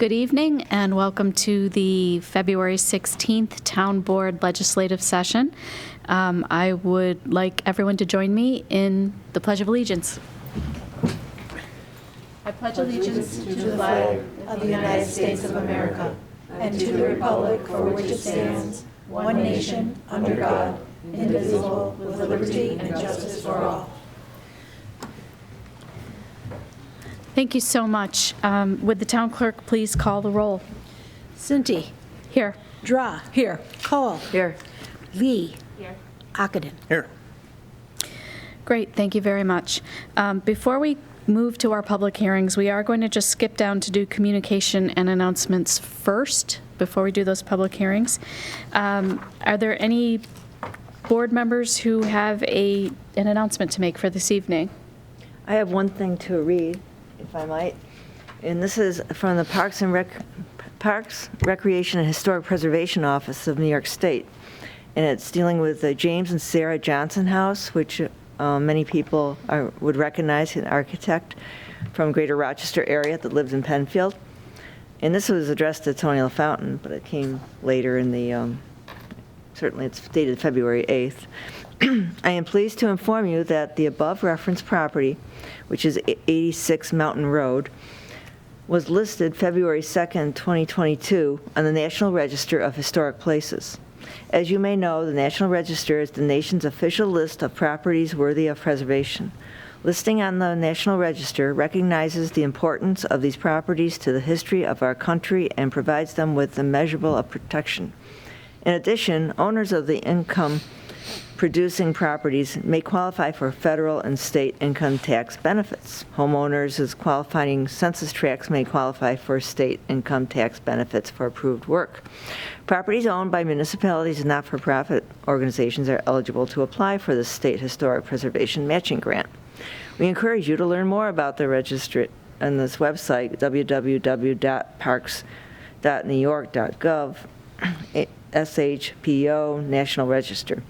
Good evening and welcome to the February 16th Town Board Legislative Session. I would like everyone to join me in the Pledge of Allegiance. I pledge allegiance to the flag of the United States of America and to the republic for which it stands, one nation, under God, indivisible, with liberty and justice for all. Thank you so much. Would the town clerk please call the roll? Cinti. Here. Draw. Here. Cole. Here. Lee. Here. Akadin. Here. Great, thank you very much. Before we move to our public hearings, we are going to just skip down to do communication and announcements first before we do those public hearings. Are there any board members who have an announcement to make for this evening? I have one thing to read, if I might, and this is from the Parks, Recreation, and Historic Preservation Office of New York State, and it's dealing with the James and Sarah Johnson House, which many people would recognize, an architect from Greater Rochester area that lived in Penfield. And this was addressed to Tony LaFountain, but it came later in the, certainly it's dated February 8th. I am pleased to inform you that the above referenced property, which is 86 Mountain Road, was listed February 2nd, 2022 on the National Register of Historic Places. As you may know, the National Register is the nation's official list of properties worthy of preservation. Listing on the National Register recognizes the importance of these properties to the history of our country and provides them with immeasurable of protection. In addition, owners of the income-producing properties may qualify for federal and state income tax benefits. Homeowners as qualifying census tracts may qualify for state income tax benefits for approved work. Properties owned by municipalities and not-for-profit organizations are eligible to apply for the State Historic Preservation Matching Grant. We encourage you to learn more about the registry on this website, www.parks.newyork.gov, SHPO, National Register.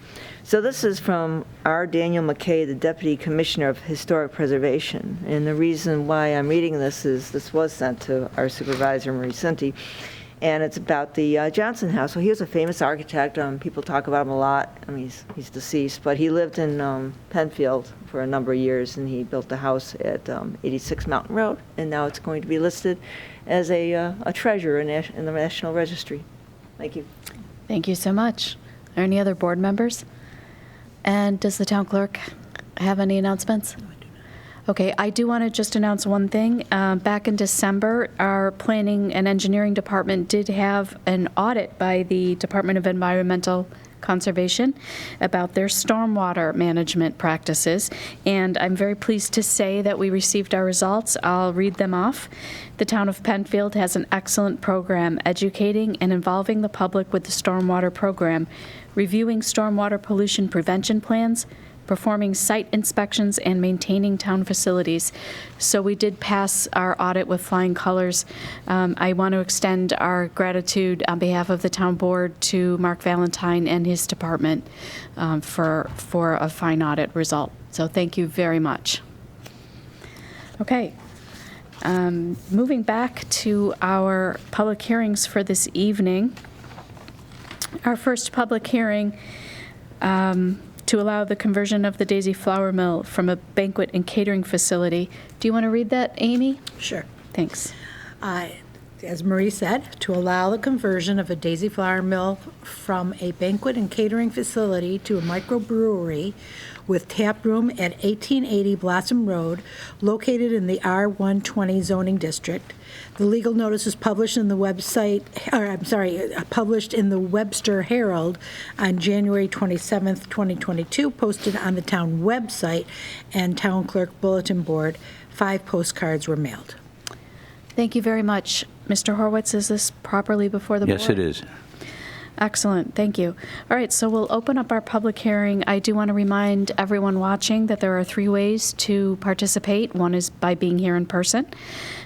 So this is from R. Daniel McKay, the Deputy Commissioner of Historic Preservation. And the reason why I'm reading this is this was sent to our Supervisor, Marie Cinti, and it's about the Johnson House. So he was a famous architect. People talk about him a lot. I mean, he's deceased, but he lived in Penfield for a number of years, and he built a house at 86 Mountain Road, and now it's going to be listed as a treasure in the National Registry. Thank you. Thank you so much. Are there any other board members? And does the town clerk have any announcements? Okay, I do want to just announce one thing. Back in December, our planning and engineering department did have an audit by the Department of Environmental Conservation about their stormwater management practices, and I'm very pleased to say that we received our results. I'll read them off. The town of Penfield has an excellent program educating and involving the public with the stormwater program, reviewing stormwater pollution prevention plans, performing site inspections, and maintaining town facilities. So we did pass our audit with flying colors. I want to extend our gratitude on behalf of the town board to Mark Valentine and his department for a fine audit result. So thank you very much. Okay. Moving back to our public hearings for this evening. Our first public hearing to allow the conversion of the Daisy Flour Mill from a banquet and catering facility. Do you want to read that, Amy? Sure. Thanks. As Marie said, to allow the conversion of a Daisy Flour Mill from a banquet and catering facility to a microbrewery with tap room at 1880 Blossom Road, located in the R120 zoning district. The legal notice is published in the published in the Webster Herald on January 27th, 2022, posted on the town website and town clerk bulletin board. 5 postcards were mailed. Thank you very much. Mr. Horwitz, is this properly before the board? Yes, it is. Excellent, thank you. All right, so we'll open up our public hearing. I do want to remind everyone watching that there are 3 ways to participate. One is by being here in person.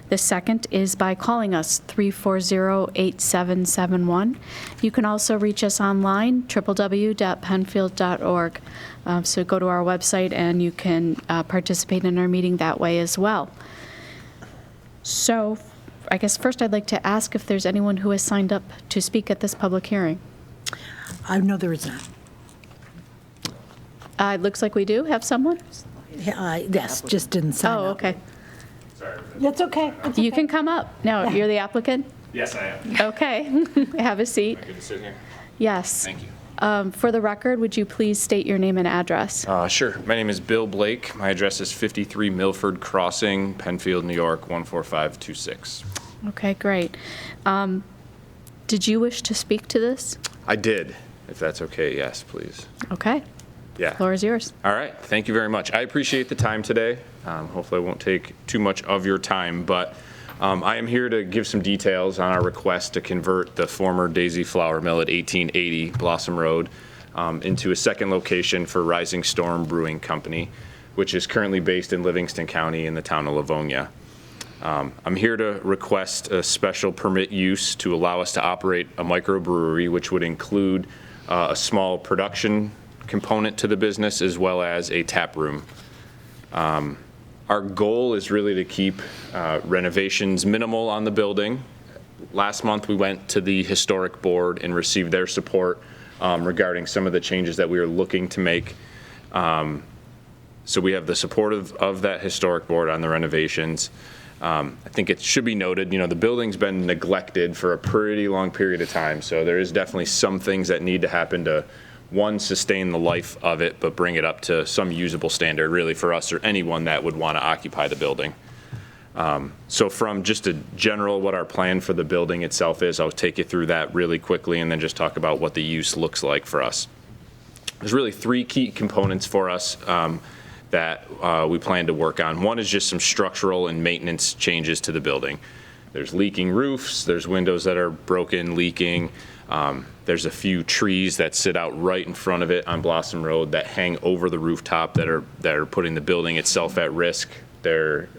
The second is by calling us, 340-8771. You can also reach us online, www.penfield.org. So go to our website and you can participate in our meeting that way as well. So I guess first I'd like to ask if there's anyone who has signed up to speak at this public hearing. I know there is not. It looks like we do have someone. Yes, just didn't sign Oh, up. okay. Sorry. That's okay. It's You okay. can come up. No, you're the applicant? Yes, I am. Okay. Have a seat. Good to sit here. Yes. Thank you. For the record, would you please state your name and address? Sure. My name is Bill Blake. My address is 53 Milford Crossing, Penfield, New York, 14526. Okay, great. Did you wish to speak to this? I did, if that's okay. Yes, please. Okay. Yeah. Floor is yours. All right. Thank you very much. I appreciate the time today. Hopefully I won't take too much of your time, but I am here to give some details on our request to convert the former Daisy Flour Mill at 1880 Blossom Road into a second location for Rising Storm Brewing Company, which is currently based in Livingston County in the town of Livonia. I'm here to request a special permit use to allow us to operate a microbrewery, which would include a small production component to the business as well as a tap room. Our goal is really to keep renovations minimal on the building. Last month, we went to the historic board and received their support regarding some of the changes that we are looking to make. So we have the support of that historic board on the renovations. I think it should be noted, the building's been neglected for a pretty long period of time. So there is definitely some things that need to happen to, one, sustain the life of it, but bring it up to some usable standard, really, for us or anyone that would want to occupy the building. So from just a general what our plan for the building itself is, I'll take you through that really quickly and then just talk about what the use looks like for us. There's really three key components for us that we plan to work on. One is just some structural and maintenance changes to the building. There's leaking roofs, there's windows that are broken, leaking. There's a few trees that sit out right in front of it on Blossom Road that hang over the rooftop that are putting the building itself at risk. They're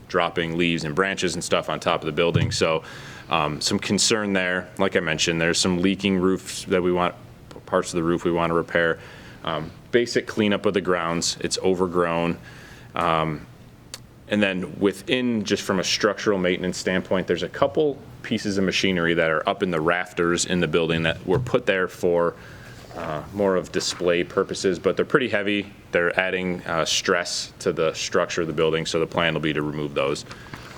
dropping leaves and branches and stuff on top of the building. So some concern there. Like I mentioned, there's some leaking roofs that parts of the roof we want to repair. Basic cleanup of the grounds. It's overgrown. And then within, just from a structural maintenance standpoint, there's a couple pieces of machinery that are up in the rafters in the building that were put there for more of display purposes, but they're pretty heavy. They're adding stress to the structure of the building, so the plan will be to remove those.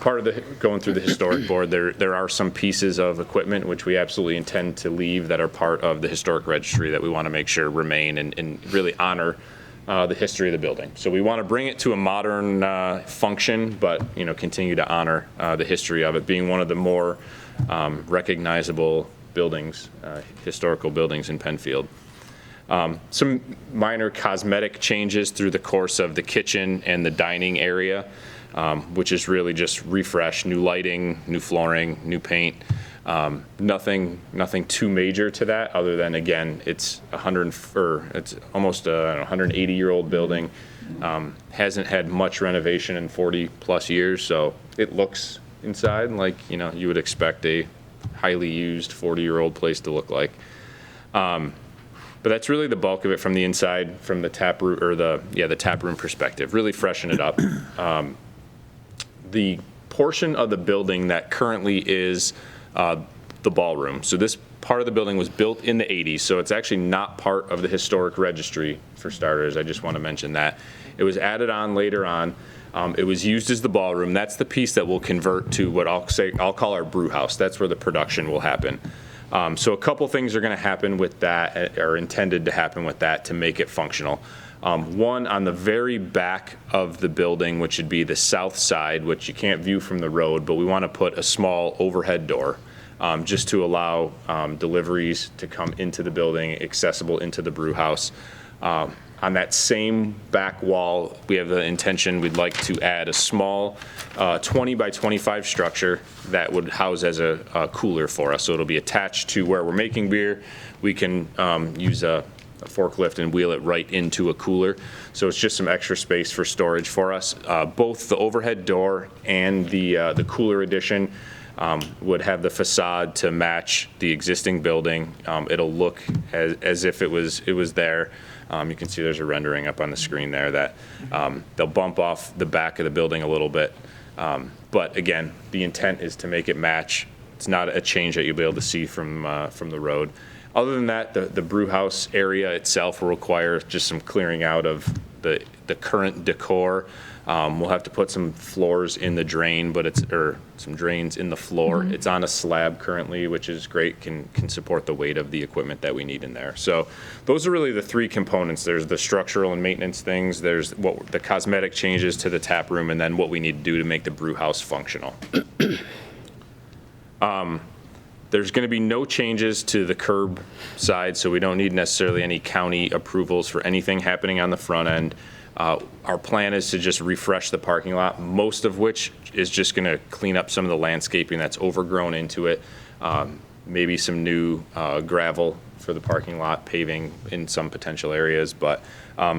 Part of going through the historic board, there are some pieces of equipment which we absolutely intend to leave that are part of the historic registry that we want to make sure remain and really honor the history of the building. So we want to bring it to a modern function, but continue to honor the history of it, being one of the more recognizable buildings, historical buildings in Penfield. Some minor cosmetic changes through the course of the kitchen and the dining area, which is really just refresh, new lighting, new flooring, new paint. Nothing too major to that, other than, again, it's it's almost a 180-year-old building. Hasn't had much renovation in 40 plus years, so it looks inside like you would expect a highly used 40-year-old place to look like. But that's really the bulk of it from the inside, from the tap room or the tap room perspective. Really freshen it up. The portion of the building that currently is the ballroom. So this part of the building was built in the 80s, so it's actually not part of the historic registry, for starters. I just want to mention that. It was added on later on. It was used as the ballroom. That's the piece that will convert to what I'll call our brew house. That's where the production will happen. So a couple things are going to happen with that, or intended to happen with that, to make it functional. One, on the very back of the building, which would be the south side, which you can't view from the road, but we want to put a small overhead door just to allow deliveries to come into the building, accessible into the brew house. On that same back wall, we have the intention, we'd like to add a small 20 by 25 structure that would house as a cooler for us. So it'll be attached to where we're making beer. We can use a forklift and wheel it right into a cooler. So it's just some extra space for storage for us. Both the overhead door and the cooler addition would have the facade to match the existing building. It'll look as if it was there. You can see there's a rendering up on the screen there that they'll bump off the back of the building a little bit. But again, the intent is to make it match. It's not a change that you'll be able to see from the road. Other than that, the brew house area itself will require just some clearing out of the current decor. We'll have to put some floors in the drain, or some drains in the floor. It's on a slab currently, which is great, can support the weight of the equipment that we need in there. So those are really the three components. There's the structural and maintenance things, there's the cosmetic changes to the tap room, and then what we need to do to make the brew house functional. There's going to be no changes to the curb side, so we don't need necessarily any county approvals for anything happening on the front end. Our plan is to just refresh the parking lot, most of which is just going to clean up some of the landscaping that's overgrown into it, maybe some new gravel for the parking lot, paving in some potential areas, but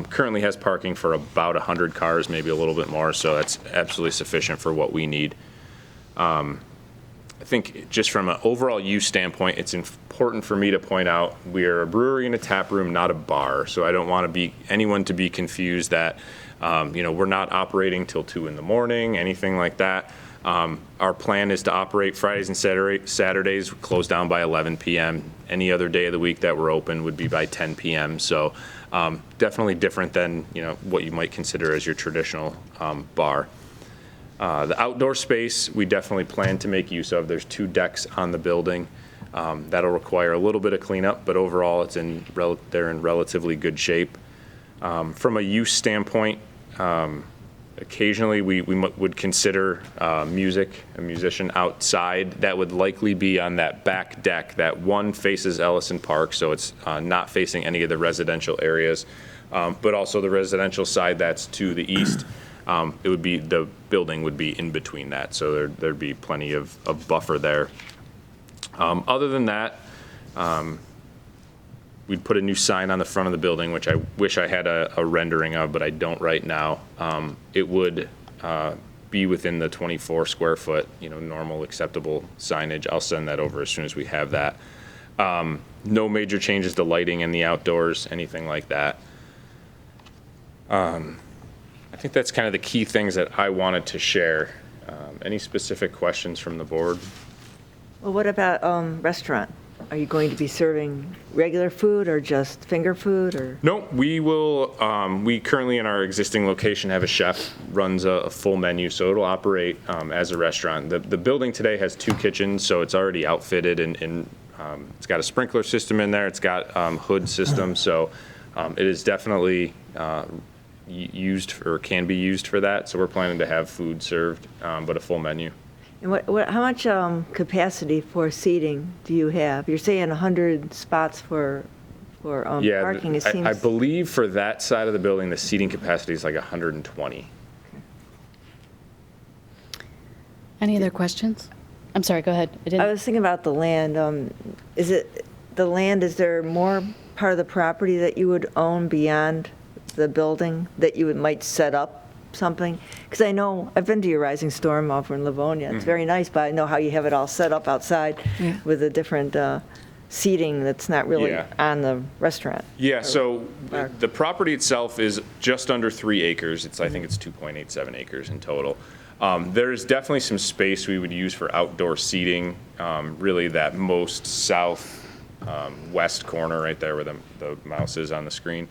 currently has parking for about 100 cars, maybe a little bit more, so that's absolutely sufficient for what we need. I think just from an overall use standpoint, it's important for me to point out we're a brewery and a tap room, not a bar. So I don't want anyone to be confused that we're not operating till 2 in the morning, anything like that. Our plan is to operate Fridays and Saturdays, close down by 11 p.m. Any other day of the week that we're open would be by 10 p.m. So definitely different than what you might consider as your traditional bar. The outdoor space, we definitely plan to make use of. There's 2 decks on the building. That'll require a little bit of cleanup, but overall they're in relatively good shape. From a use standpoint, occasionally we would consider a musician outside. That would likely be on that back deck. That one faces Ellison Park, so it's not facing any of the residential areas, but also the residential side that's to the east. The building would be in between that, so there'd be plenty of buffer there. Other than that, we'd put a new sign on the front of the building, which I wish I had a rendering of, but I don't right now. It would be within the 24 square foot, normal acceptable signage. I'll send that over as soon as we have that. No major changes to lighting in the outdoors, anything like that. I think that's kind of the key things that I wanted to share. Any specific questions from the board? Well, what about restaurant? Are you going to be serving regular food or just finger food, or? No, we will. We currently in our existing location have a chef, runs a full menu, so it'll operate as a restaurant. The building today has 2 kitchens, so it's already outfitted, and it's got a sprinkler system in there. It's got hood system, so it is definitely used or can be used for that. So we're planning to have food served, but a full menu. And how much capacity for seating do you have? You're saying 100 spots for parking. It seems. I believe for that side of the building, the seating capacity is like 120. Any other questions? I'm sorry, go ahead. I was thinking about the land. Is there more part of the property that you would own beyond the building that you might set up something? Because I know, I've been to your Rising Storm over in Livonia. It's very nice, but I know how you have it all set up outside with the different seating that's not really on the restaurant. Yeah, so the property itself is just under 3 acres. I think it's 2.87 acres in total. There's definitely some space we would use for outdoor seating, really that most south west corner right there where the mouse is on the screen.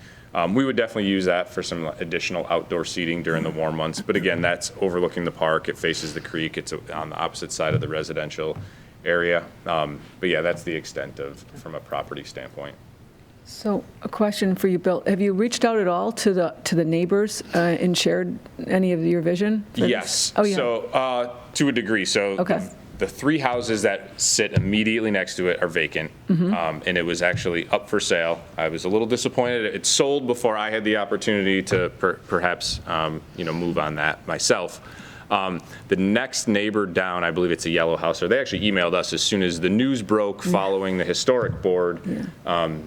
We would definitely use that for some additional outdoor seating during the warm months. But again, that's overlooking the park. It faces the creek. It's on the opposite side of the residential area. But yeah, that's the extent from a property standpoint. So a question for you, Bill. Have you reached out at all to the neighbors and shared any of your vision for this? Yes. Oh, yeah. So to a degree. So okay. The 3 houses that sit immediately next to it are vacant, and it was actually up for sale. I was a little disappointed. It sold before I had the opportunity to perhaps move on that myself. The next neighbor down, I believe it's a yellow house, or they actually emailed us as soon as the news broke following the historic board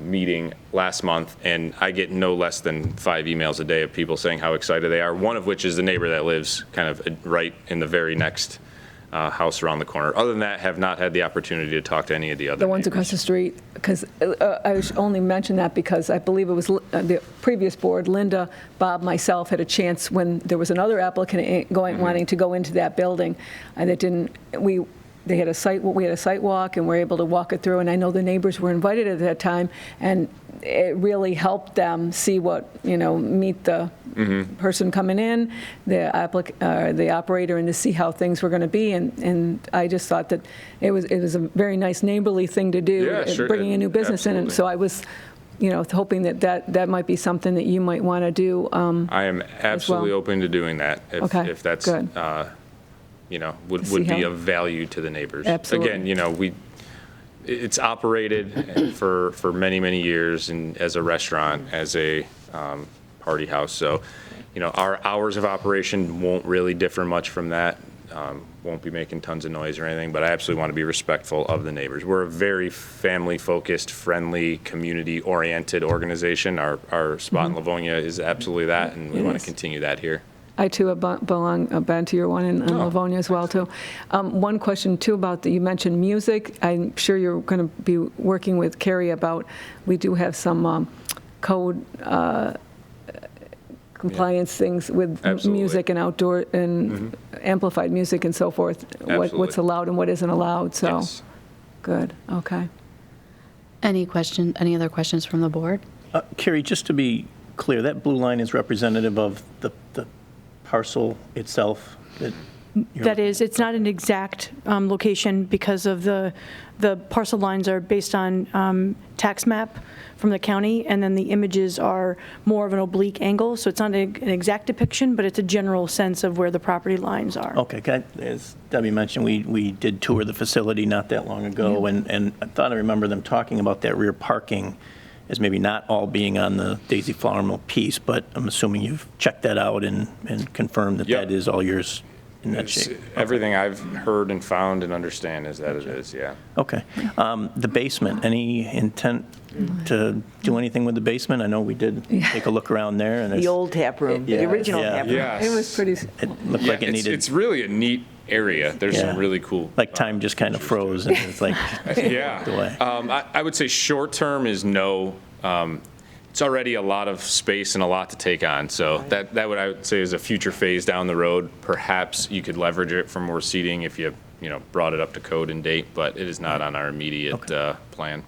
meeting last month, and I get no less than 5 emails a day of people saying how excited they are, one of which is the neighbor that lives kind of right in the very next house around the corner. Other than that, have not had the opportunity to talk to any of the other The ones neighbors. across the street, because I only mentioned that because I believe it was the previous board, Linda, Bob, myself, had a chance when there was another applicant wanting to go into that building, and we had a site walk, and we were able to walk it through, and I know the neighbors were invited at that time, and it really helped them see meet the person coming in, the operator, and to see how things were going to be. And I just thought that it was a very nice neighborly thing to do, Yeah, sure. bringing a new business in. And Absolutely. so I was, hoping that might be something that you might want to do. I am absolutely open to doing that Okay, if that's, good. would see be how- of value to the neighbors. Absolutely. Again, it's operated for many, many years and as a restaurant, as a party house. So, our hours of operation won't really differ much from that. Won't be making tons of noise or anything, but I absolutely want to be respectful of the neighbors. We're a very family-focused, friendly, community-oriented organization. Our spot in Livonia is absolutely that, and we It want is. to continue that here. I too have been to your one in Livonia as well too. One question too about you mentioned music. I'm sure you're going to be working with Carrie about, we do have some code compliance things with Absolutely. music and outdoor and amplified music and so forth. What's Absolutely. allowed and what isn't allowed, so. Yes. Good, okay. Any other questions from the board? Carrie, just to be clear, that blue line is representative of the parcel itself? That is, it's not an exact location because of the parcel lines are based on tax map from the county, and then the images are more of an oblique angle, so it's not an exact depiction, but it's a general sense of where the property lines are. Okay, as Debbie mentioned, we did tour the facility not that long ago, and I thought I remember them talking about that rear parking as maybe not all being on the Daisy Flower Mill piece, but I'm assuming you've checked that out and confirmed that Yep. that is all yours in that It's- shape. Everything I've heard and found and understand is that it is, yeah. Okay. The basement, any intent to do anything with the basement? I know we did take a look around there, and The old tap room, the Yeah. original Yeah. tap room. Yes. It was pretty, it looked Yeah, like it it's needed, really a neat area. There's Yeah. some really cool. like time just kind of froze, and it's like, Yeah. walked away. I would say short term is no. It's already a lot of space and a lot to take on. So that what I would say is a future phase down the road. Perhaps you could leverage it for more seating if you brought it up to code and date, but it is not on our immediate plan.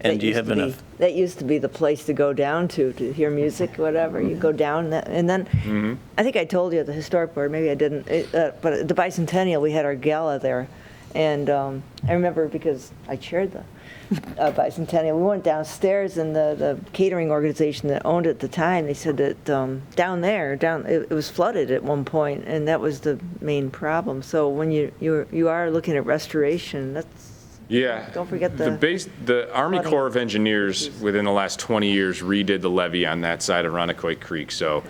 And do you have enough? That used to be the place to go down to hear music, whatever. You go down, and then, I think I told you at the historic board, maybe I didn't, but at the Bicentennial, we had our gala there. And I remember because I chaired the Bicentennial, we went downstairs, and the catering organization that owned it at the time, they said that down there, it was flooded at one point, and that was the main problem. So when you are looking at restoration, Yeah. Don't forget the Army flooding Corps of Engineers within the last 20 years redid the levee on that side of Runnequoit Creek. So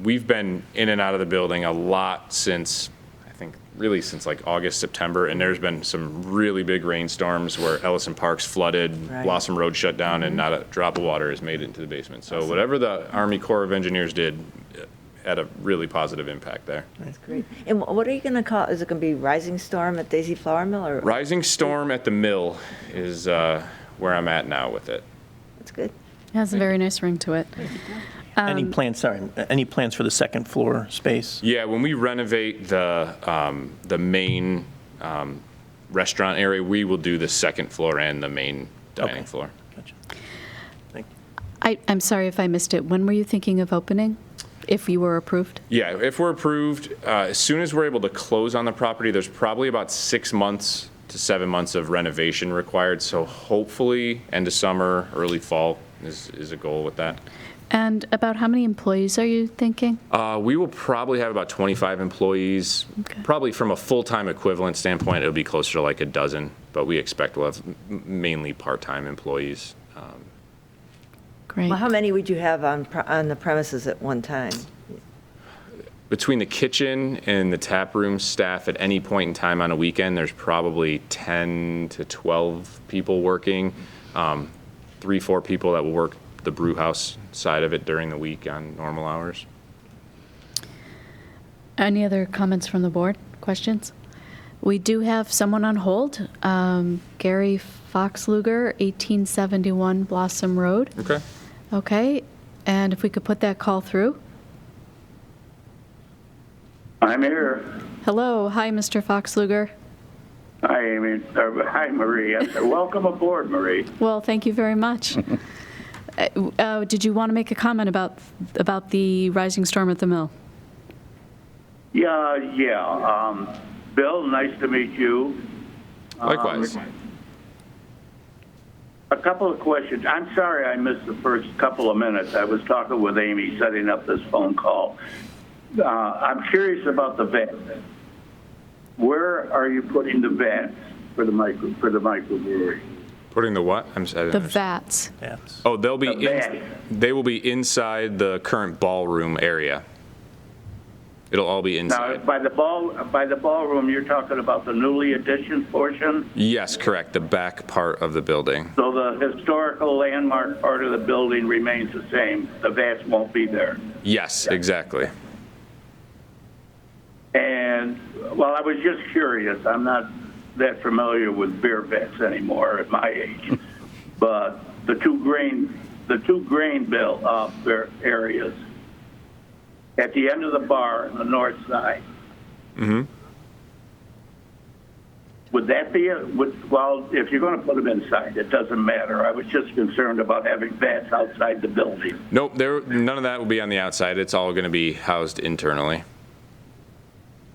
we've been in and out of the building a lot since, I think, really since like August, September. And there's been some really big rainstorms where Ellison Park's flooded, Right. Blossom Road shut down, and not a drop of water has made it into the basement. So whatever the Army Corps of Engineers did had a really positive impact there. That's great. And what are you going to call, is it going to be Rising Storm at Daisy Flower Mill, or? Rising Storm at the Mill is where I'm at now with it. That's good. It has a very nice ring to it. Any plans for the second floor space? Yeah, when we renovate the main restaurant area, we will do the second floor and the main dining Okay. floor. Gotcha. Thank you. I'm sorry if I missed it. When were you thinking of opening, if you were approved? Yeah, if we're approved, as soon as we're able to close on the property, there's probably about 6 months to 7 months of renovation required. So hopefully end of summer, early fall is a goal with that. And about how many employees are you thinking? We will probably have about 25 employees. Okay. Probably from a full-time equivalent standpoint, it'll be closer to like a dozen, but we expect we'll have mainly part-time employees. Great. Well, how many would you have on the premises at one time? Between the kitchen and the tap room staff at any point in time on a weekend, there's probably 10 to 12 people working, 3-4 people that will work the brew house side of it during the week on normal hours. Any other comments from the board? questions? We do have someone on hold, Gary Foxluger, 1871 Blossom Road. Okay. Okay, and if we could put that call through. I'm here. Hello, hi, Mr. Foxluger. Hi, Amy. Hi, Marie. Welcome aboard, Marie. Well, thank you very much. Did you want to make a comment about the rising storm at the mill? Yeah. Bill, nice to meet you. Likewise. A couple of questions. I'm sorry I missed the first couple of minutes. I was talking with Amy, setting up this phone call. I'm curious about the vats. Where are you putting the vats for the microbrewery? Putting the what? I'm sorry. The vats. Yes. Oh, they will be inside the current ballroom area. It'll all be Now, inside. by the ballroom, you're talking about the newly addition portion? Yes, correct. The back part of the building. So the historical landmark part of the building remains the same. The vats won't be there. Yes, exactly. And, well, I was just curious. I'm not that familiar with beer vats anymore at my age. But the two grain bill areas at the end of the bar on the north side. Mm-hmm. Would that be well, if you're going to put them inside, it doesn't matter. I was just concerned about having vats outside the building. Nope, none of that will be on the outside. It's all going to be housed internally.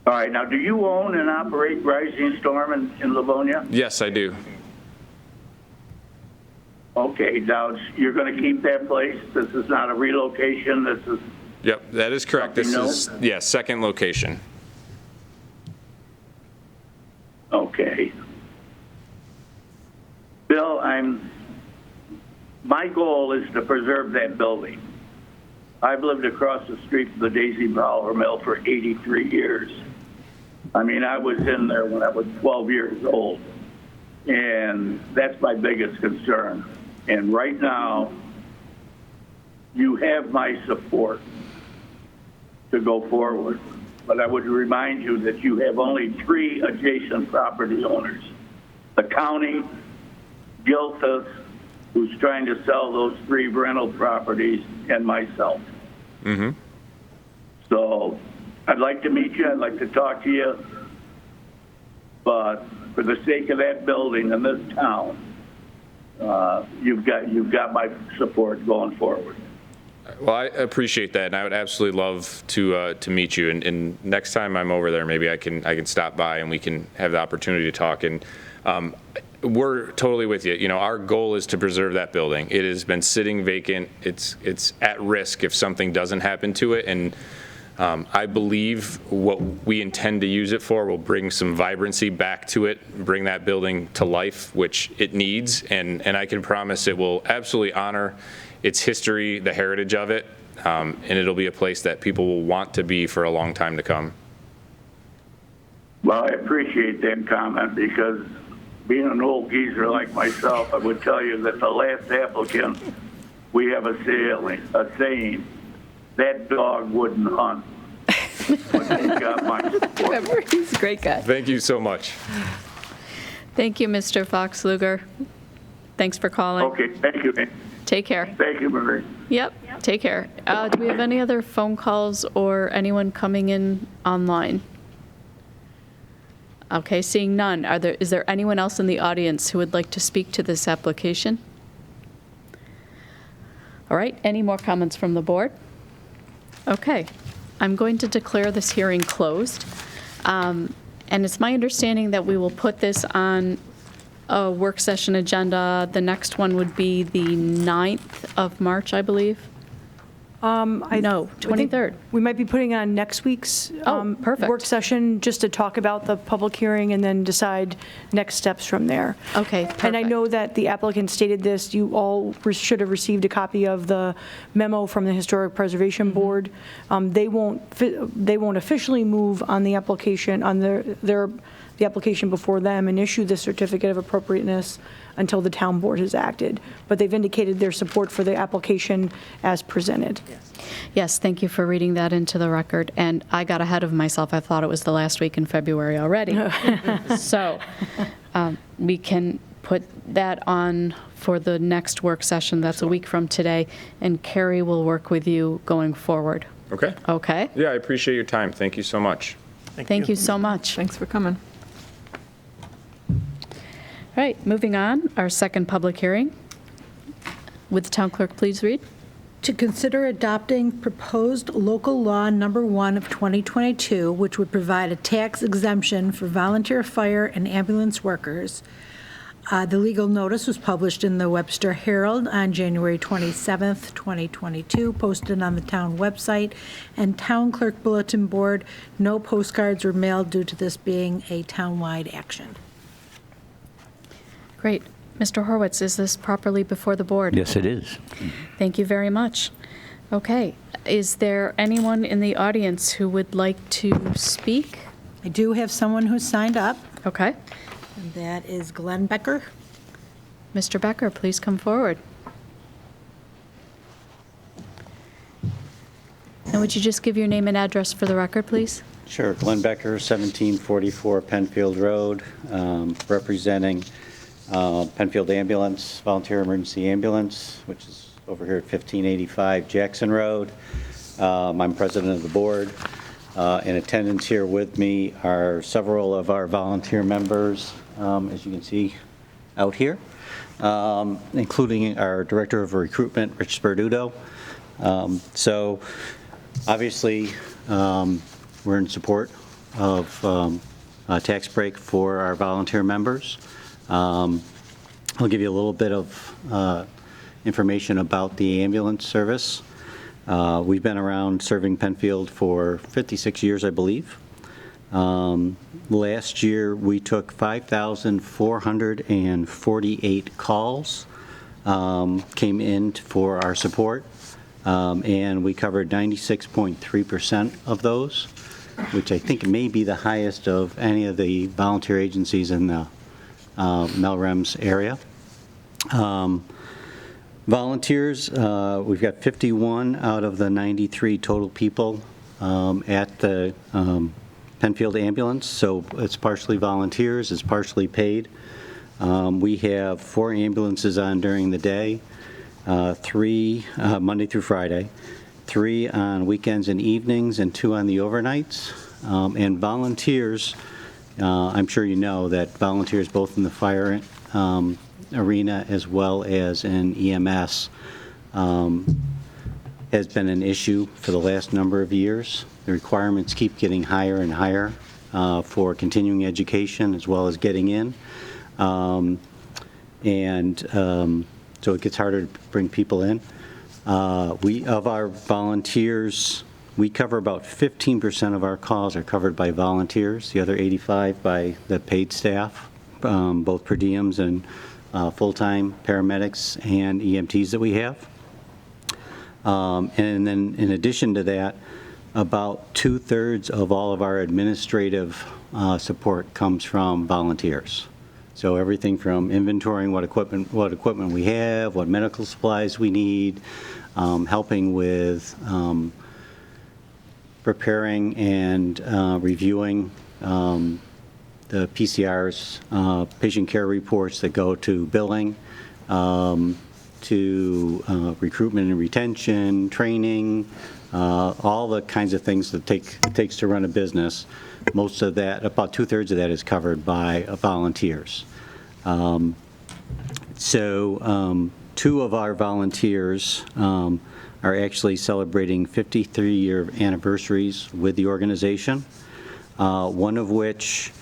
All right. Now, do you own and operate Rising Storm in Livonia? Yes, I do. Okay. Now, you're going to keep that place? This is not a relocation? This is... Yep, that is correct. This is, second location. Okay. Bill, my goal is to preserve that building. I've lived across the street from the Daisy Flour Mill for 83 years. I mean, I was in there when I was 12 years old, and that's my biggest concern. And right now, you have my support to go forward. But I would remind you that you have only 3 adjacent property owners. The county, Gilthus, who's trying to sell those 3 rental properties, and myself. Mm-hmm. So I'd like to meet you. I'd like to talk to you. But for the sake of that building and this town, you've got my support going forward. Well, I appreciate that, and I would absolutely love to meet you. And next time I'm over there, maybe I can stop by and we can have the opportunity to talk. And we're totally with you. You know, our goal is to preserve that building. It has been sitting vacant. It's at risk if something doesn't happen to it. And I believe what we intend to use it for will bring some vibrancy back to it, bring that building to life, which it needs. And I can promise it will absolutely honor its history, the heritage of it, and it'll be a place that people will want to be for a long time to come. Well, I appreciate that comment because being an old geezer like myself, I would tell you that the last applicant, we have a saying, that dog wouldn't hunt. But he's got my support. He's a great guy. Thank you so much. Thank you, Mr. Foxluger. Thanks for calling. Okay, thank you. Take care. Thank you, Marie. Yep, take care. Do we have any other phone calls or anyone coming in online? Okay, seeing none. Is there anyone else in the audience who would like to speak to this application? All right, any more comments from the board? Okay, I'm going to declare this hearing closed. And it's my understanding that we will put this on a work session agenda. The next one would be the 9th of March, I believe. No, I think 23rd. We might be putting on next week's perfect. work session, just to talk about the public hearing and then decide next steps from there. Okay, perfect. And I know that the applicant stated this, you all should have received a copy of the memo from the Historic Preservation Board. They won't officially move on the application, on the the application before them and issue the certificate of appropriateness until the town board has acted. But they've indicated their support for the application as presented. Yes, thank you for reading that into the record. And I got ahead of myself. I thought it was the last week in February already. So we can put that on for the next work session. That's a week from today. And Carrie will work with you going forward. Okay. Okay? Yeah, I appreciate your time. Thank you so much. Thank you so much. Thanks for coming. All right, moving on, our second public hearing. Would the town clerk please read? To consider adopting proposed local law number 1 of 2022, which would provide a tax exemption for volunteer fire and ambulance workers. The legal notice was published in the Webster Herald on January 27th, 2022, posted on the town website and town clerk bulletin board. No postcards were mailed due to this being a townwide action. Great. Mr. Horwitz, is this properly before the board? Yes, it is. Thank you very much. Okay, is there anyone in the audience who would like to speak? I do have someone who's signed up, Okay. and that is Glenn Becker. Mr. Becker, please come forward. And would you just give your name and address for the record, please? Sure. Glenn Becker, 1744 Penfield Road, representing Penfield Ambulance, Volunteer Emergency Ambulance, which is over here at 1585 Jackson Road. I'm president of the board. In attendance here with me are several of our volunteer members, as you can see out here, including our Director of Recruitment, Rich Sperduto. So obviously, we're in support of a tax break for our volunteer members. I'll give you a little bit of information about the ambulance service. We've been around serving Penfield for 56 years, I believe. Last year, we took 5,448 calls, came in for our support, and we covered 96.3% of those, which I think may be the highest of any of the volunteer agencies in the Melrose area. Volunteers, we've got 51 out of the 93 total people at the Penfield Ambulance, so it's partially volunteers, it's partially paid. We have 4 ambulances on during the day, 3 Monday through Friday, 3 on weekends and evenings, and 2 on the overnights. And volunteers, I'm sure you know that volunteers both in the fire arena as well as in EMS has been an issue for the last number of years. The requirements keep getting higher and higher for continuing education as well as getting in. So it gets harder to bring people in. Of our volunteers, we cover about 15% of our calls are covered by volunteers, the other 85 by the paid staff, both per diems and full-time paramedics and EMTs that we have. And then in addition to that, about 2/3 of all of our administrative support comes from volunteers. So everything from inventorying what equipment we have, what medical supplies we need, helping with preparing and reviewing the PCRs, patient care reports that go to billing, to recruitment and retention, training, all the kinds of things that it takes to run a business. Most of that, about 2/3 of that is covered by volunteers. So 2 of our volunteers are actually celebrating 53-year anniversaries with the organization, one of which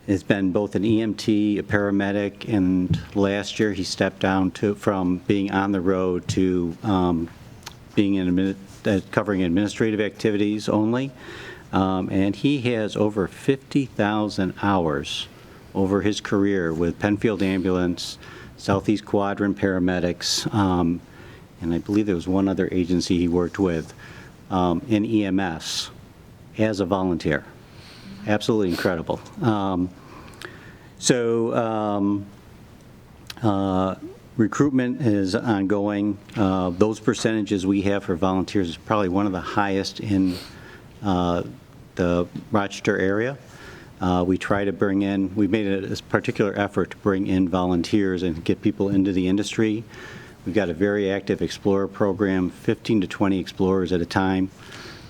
has been both an EMT, a paramedic, and last year he stepped down from being on the road to being covering administrative activities only. And he has over 50,000 hours over his career with Penfield Ambulance, Southeast Quadrant Paramedics, and I believe there was one other agency he worked with in EMS as a volunteer. absolutely incredible. Recruitment is ongoing. Those percentages we have for volunteers is probably one of the highest in the Rochester area. We try to bring in, we've made a particular effort to bring in volunteers and get people into the industry. We've got a very active Explorer program, 15 to 20 explorers at a time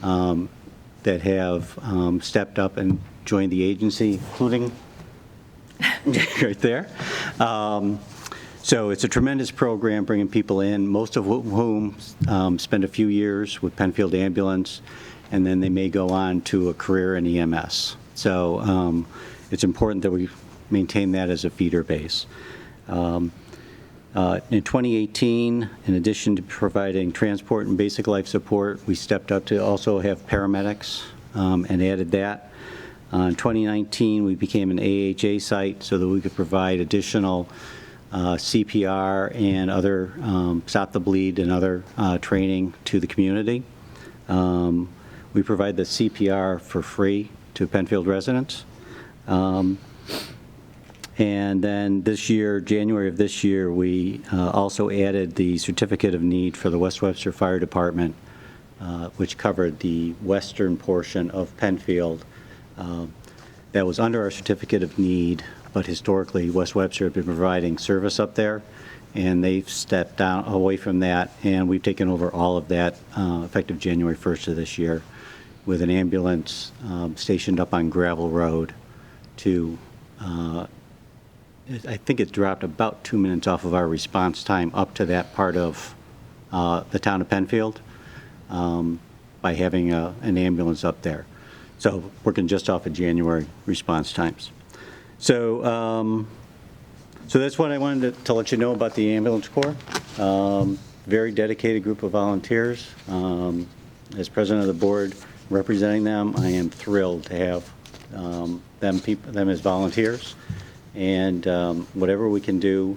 that have stepped up and joined the agency, including right there. So it's a tremendous program bringing people in, most of whom spend a few years with Penfield Ambulance, and then they may go on to a career in EMS. So it's important that we maintain that as a feeder base. In 2018, in addition to providing transport and basic life support, we stepped up to also have paramedics and added that. In 2019, we became an AHA site so that we could provide additional CPR and other stop the bleed and other training to the community. We provide the CPR for free to Penfield residents. And then this year, January of this year, we also added the certificate of need for the West Webster Fire Department, which covered the western portion of Penfield. That was under our certificate of need, but historically West Webster had been providing service up there, and they've stepped down away from that, and we've taken over all of that effective January 1st of this year, with an ambulance stationed up on Gravel Road to, I think it dropped about 2 minutes off of our response time up to that part of the town of Penfield by having an ambulance up there. So working just off of January response times. So, so that's what I wanted to let you know about the ambulance corps. Very dedicated group of volunteers. As president of the board representing them, I am thrilled to have them as volunteers. And whatever we can do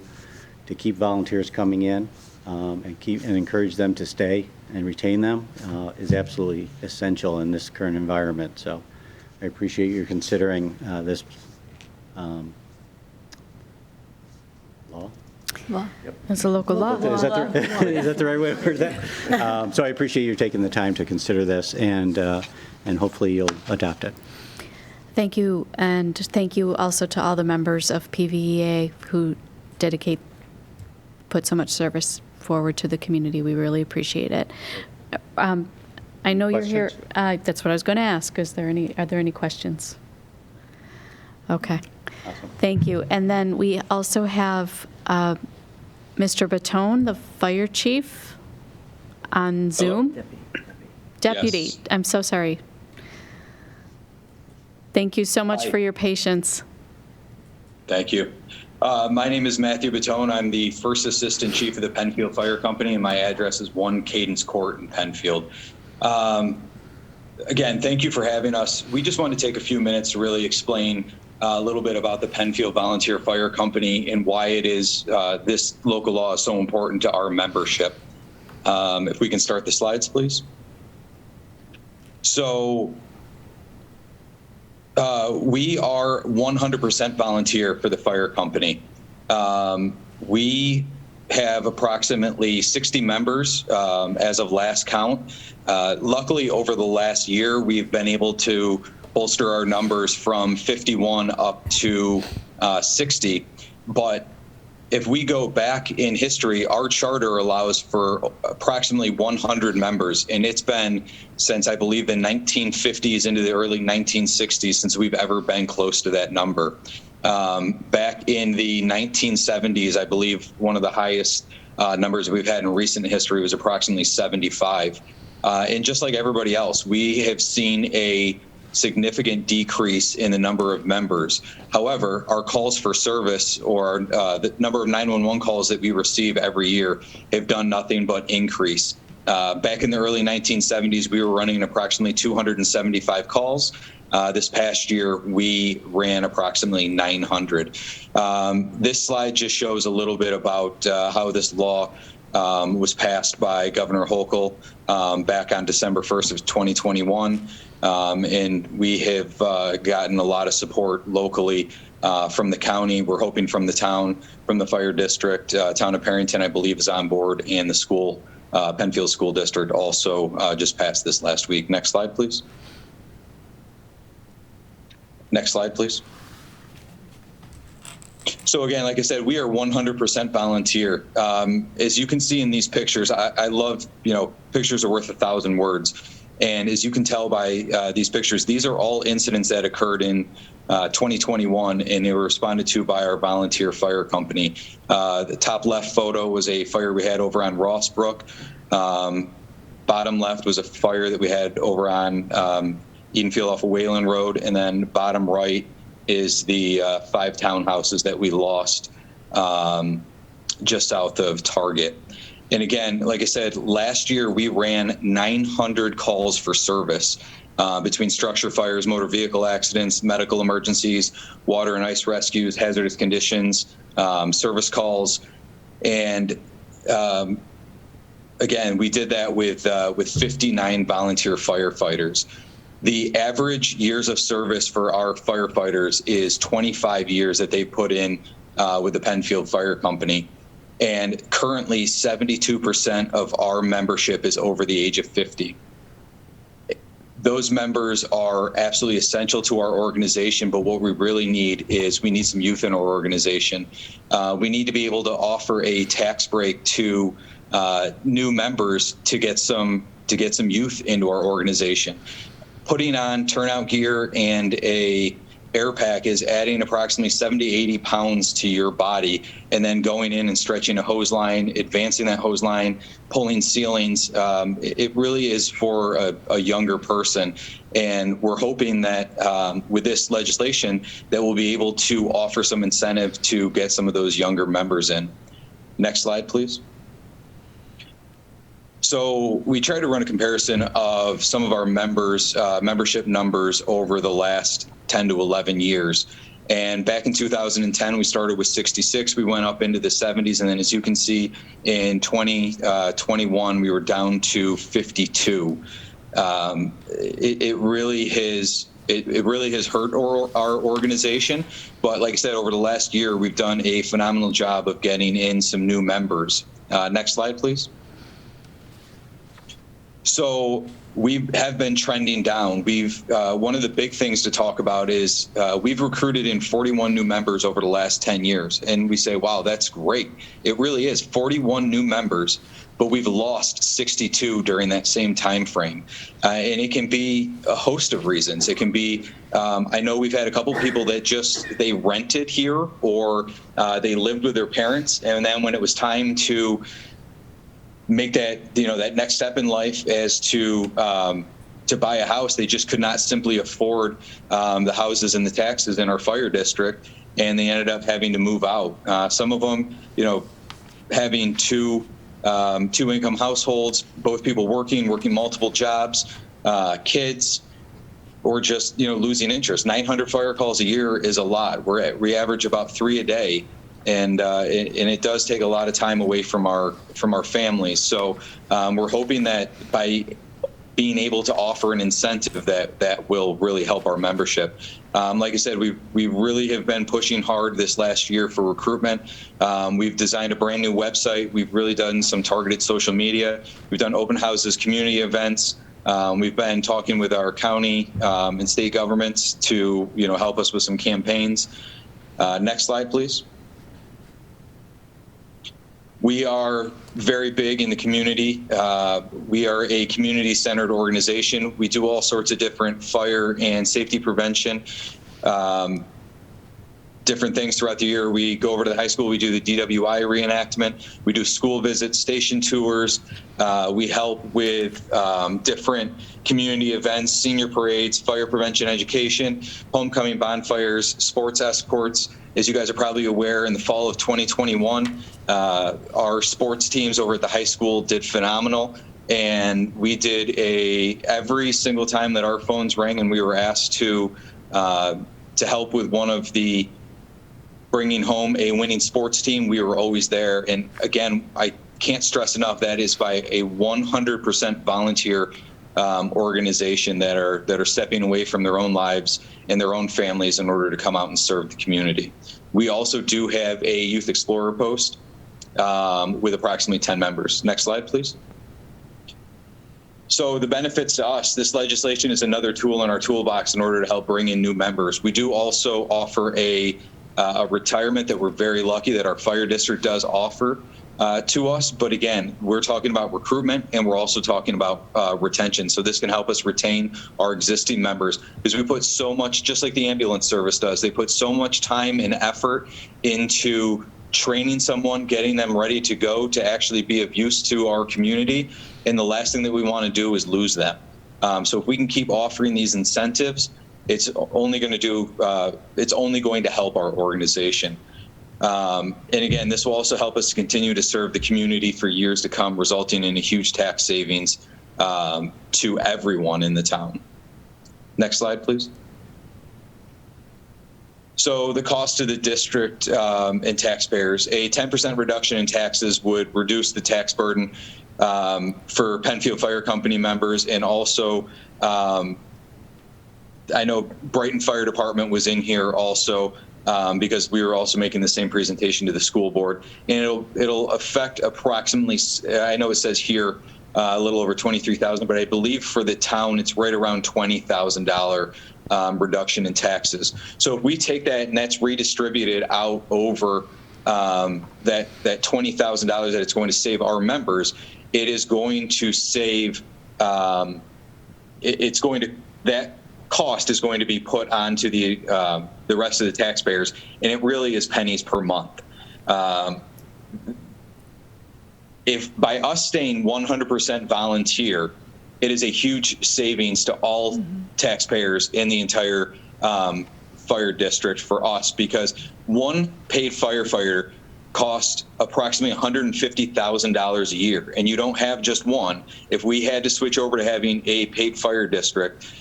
to keep volunteers coming in and encourage them to stay and retain them is absolutely essential in this current environment. So I appreciate you considering this law. Law. It's a local law. Is that the right way to word that? So I appreciate you taking the time to consider this, and hopefully you'll adopt it. Thank you, and thank you also to all the members of PVEA who put so much service forward to the community. We really appreciate it. I know you're here. That's what I was going to ask. Are there any questions? Okay. Awesome. Thank you. And then we also have Mr. Batone, the fire chief, on Zoom. Deputy. Yes. I'm so sorry. Thank you so much for your patience. Thank you. My name is Matthew Batone. I'm the first assistant chief of the Penfield Fire Company, and my address is 1 Cadence Court in Penfield. Again, thank you for having us. We just want to take a few minutes to really explain a little bit about the Penfield Volunteer Fire Company and why it is this local law is so important to our membership. If we can start the slides, please. So we are 100% volunteer for the fire company. We have approximately 60 members as of last count. Luckily, over the last year, we've been able to bolster our numbers from 51 up to 60. But if we go back in history, our charter allows for approximately 100 members, and it's been since, I believe, the 1950s into the early 1960s since we've ever been close to that number. Back in the 1970s, I believe one of the highest numbers we've had in recent history was approximately 75. And just like everybody else, we have seen a significant decrease in the number of members. However, our calls for service, or the number of 911 calls that we receive every year, have done nothing but increase. Back in the early 1970s, we were running approximately 275 calls. This past year, we ran approximately 900. This slide just shows a little bit about how this law was passed by Governor Hochul back on December 1st of 2021. And we have gotten a lot of support locally from the county. We're hoping from the town, from the fire district. Town of Perryton, I believe, is on board, and the school, Penfield School District, also just passed this last week. Next slide, please. Next slide, please. So again, like I said, we are 100% volunteer. As you can see in these pictures, I love, pictures are worth 1,000 words. And as you can tell by these pictures, these are all incidents that occurred in 2021, and they were responded to by our volunteer fire company. The top left photo was a fire we had over on Ross Brook. Bottom left was a fire that we had over on Edenfield off of Wayland Road. And then bottom right is the 5 townhouses that we lost just south of Target. And again, like I said, last year we ran 900 calls for service between structure fires, motor vehicle accidents, medical emergencies, water and ice rescues, hazardous conditions, service calls. And again, we did that with 59 volunteer firefighters. The average years of service for our firefighters is 25 years that they put in with the Penfield Fire Company. And currently 72% of our membership is over the age of 50. Those members are absolutely essential to our organization, but what we really need is we need some youth in our organization. We need to be able to offer a tax break to new members to get some youth into our organization. Putting on turnout gear and a air pack is adding approximately 70, 80 pounds to your body, and then going in and stretching a hose line, advancing that hose line, pulling ceilings. It really is for a younger person. And we're hoping that with this legislation that we'll be able to offer some incentive to get some of those younger members in. Next slide, please. So we tried to run a comparison of some of our members, membership numbers over the last 10 to 11 years. And back in 2010, we started with 66. We went up into the 70s. And then as you can see, in 2021, we were down to 52. It really has hurt our organization. But like I said, over the last year, we've done a phenomenal job of getting in some new members. Next slide, please. So we have been trending down. One of the big things to talk about is we've recruited in 41 new members over the last 10 years. And we say, wow, that's great. It really is 41 new members, but we've lost 62 during that same time frame. And it can be a host of reasons. It can be, I know we've had a couple people that they rented here, or they lived with their parents. And then when it was time to make that, that next step in life as to buy a house, they just could not simply afford the houses and the taxes in our fire district, and they ended up having to move out. Some of them, having two income households, both people working multiple jobs, kids, or just losing interest. 900 fire calls a year is a lot. We average about 3 a day. And it does take a lot of time away from our families. So we're hoping that by being able to offer an incentive that will really help our membership. Like I said, we really have been pushing hard this last year for recruitment. We've designed a brand new website. We've really done some targeted social media. We've done open houses, community events. We've been talking with our county and state governments to help us with some campaigns. Next slide, please. We are very big in the community. We are a community-centered organization. We do all sorts of different fire and safety prevention, different things throughout the year. We go over to the high school. We do the DWI reenactment. We do school visits, station tours. We help with different community events, senior parades, fire prevention education, homecoming bonfires, sports escorts. As you guys are probably aware, in the fall of 2021, our sports teams over at the high school did phenomenal. And we did every single time that our phones rang and we were asked to help with one of the bringing home a winning sports team, we were always there. And again, I can't stress enough, that is by a 100% volunteer organization that are stepping away from their own lives and their own families in order to come out and serve the community. We also do have a Youth Explorer post with approximately 10 members. Next slide, please. So the benefits to us, this legislation is another tool in our toolbox in order to help bring in new members. We do also offer a retirement that we're very lucky that our fire district does offer to us. But again, we're talking about recruitment, and we're also talking about retention. So this can help us retain our existing members, because we put so much, just like the ambulance service does, they put so much time and effort into training someone, getting them ready to go to actually be of use to our community. And the last thing that we want to do is lose them. So if we can keep offering these incentives, it's only going to help our organization. And again, this will also help us continue to serve the community for years to come, resulting in a huge tax savings to everyone in the town. Next slide, please. So the cost to the district and taxpayers, a 10% reduction in taxes would reduce the tax burden for Penfield Fire Company members. And also, I know Brighton Fire Department was in here also, because we were also making the same presentation to the school board. And it'll affect approximately, I know it says here, a little over 23,000, but I believe for the town, it's right around $20,000 reduction in taxes. So if we take that and that's redistributed out over that $20,000 that it's going to save our members, it is going to save, that cost is going to be put onto the rest of the taxpayers, and it really is pennies per month. If by us staying 100% volunteer, it is a huge savings to all taxpayers in the entire fire district for us, because one paid firefighter costs approximately $150,000 a year, and you don't have just one. If we had to switch over to having a paid fire district,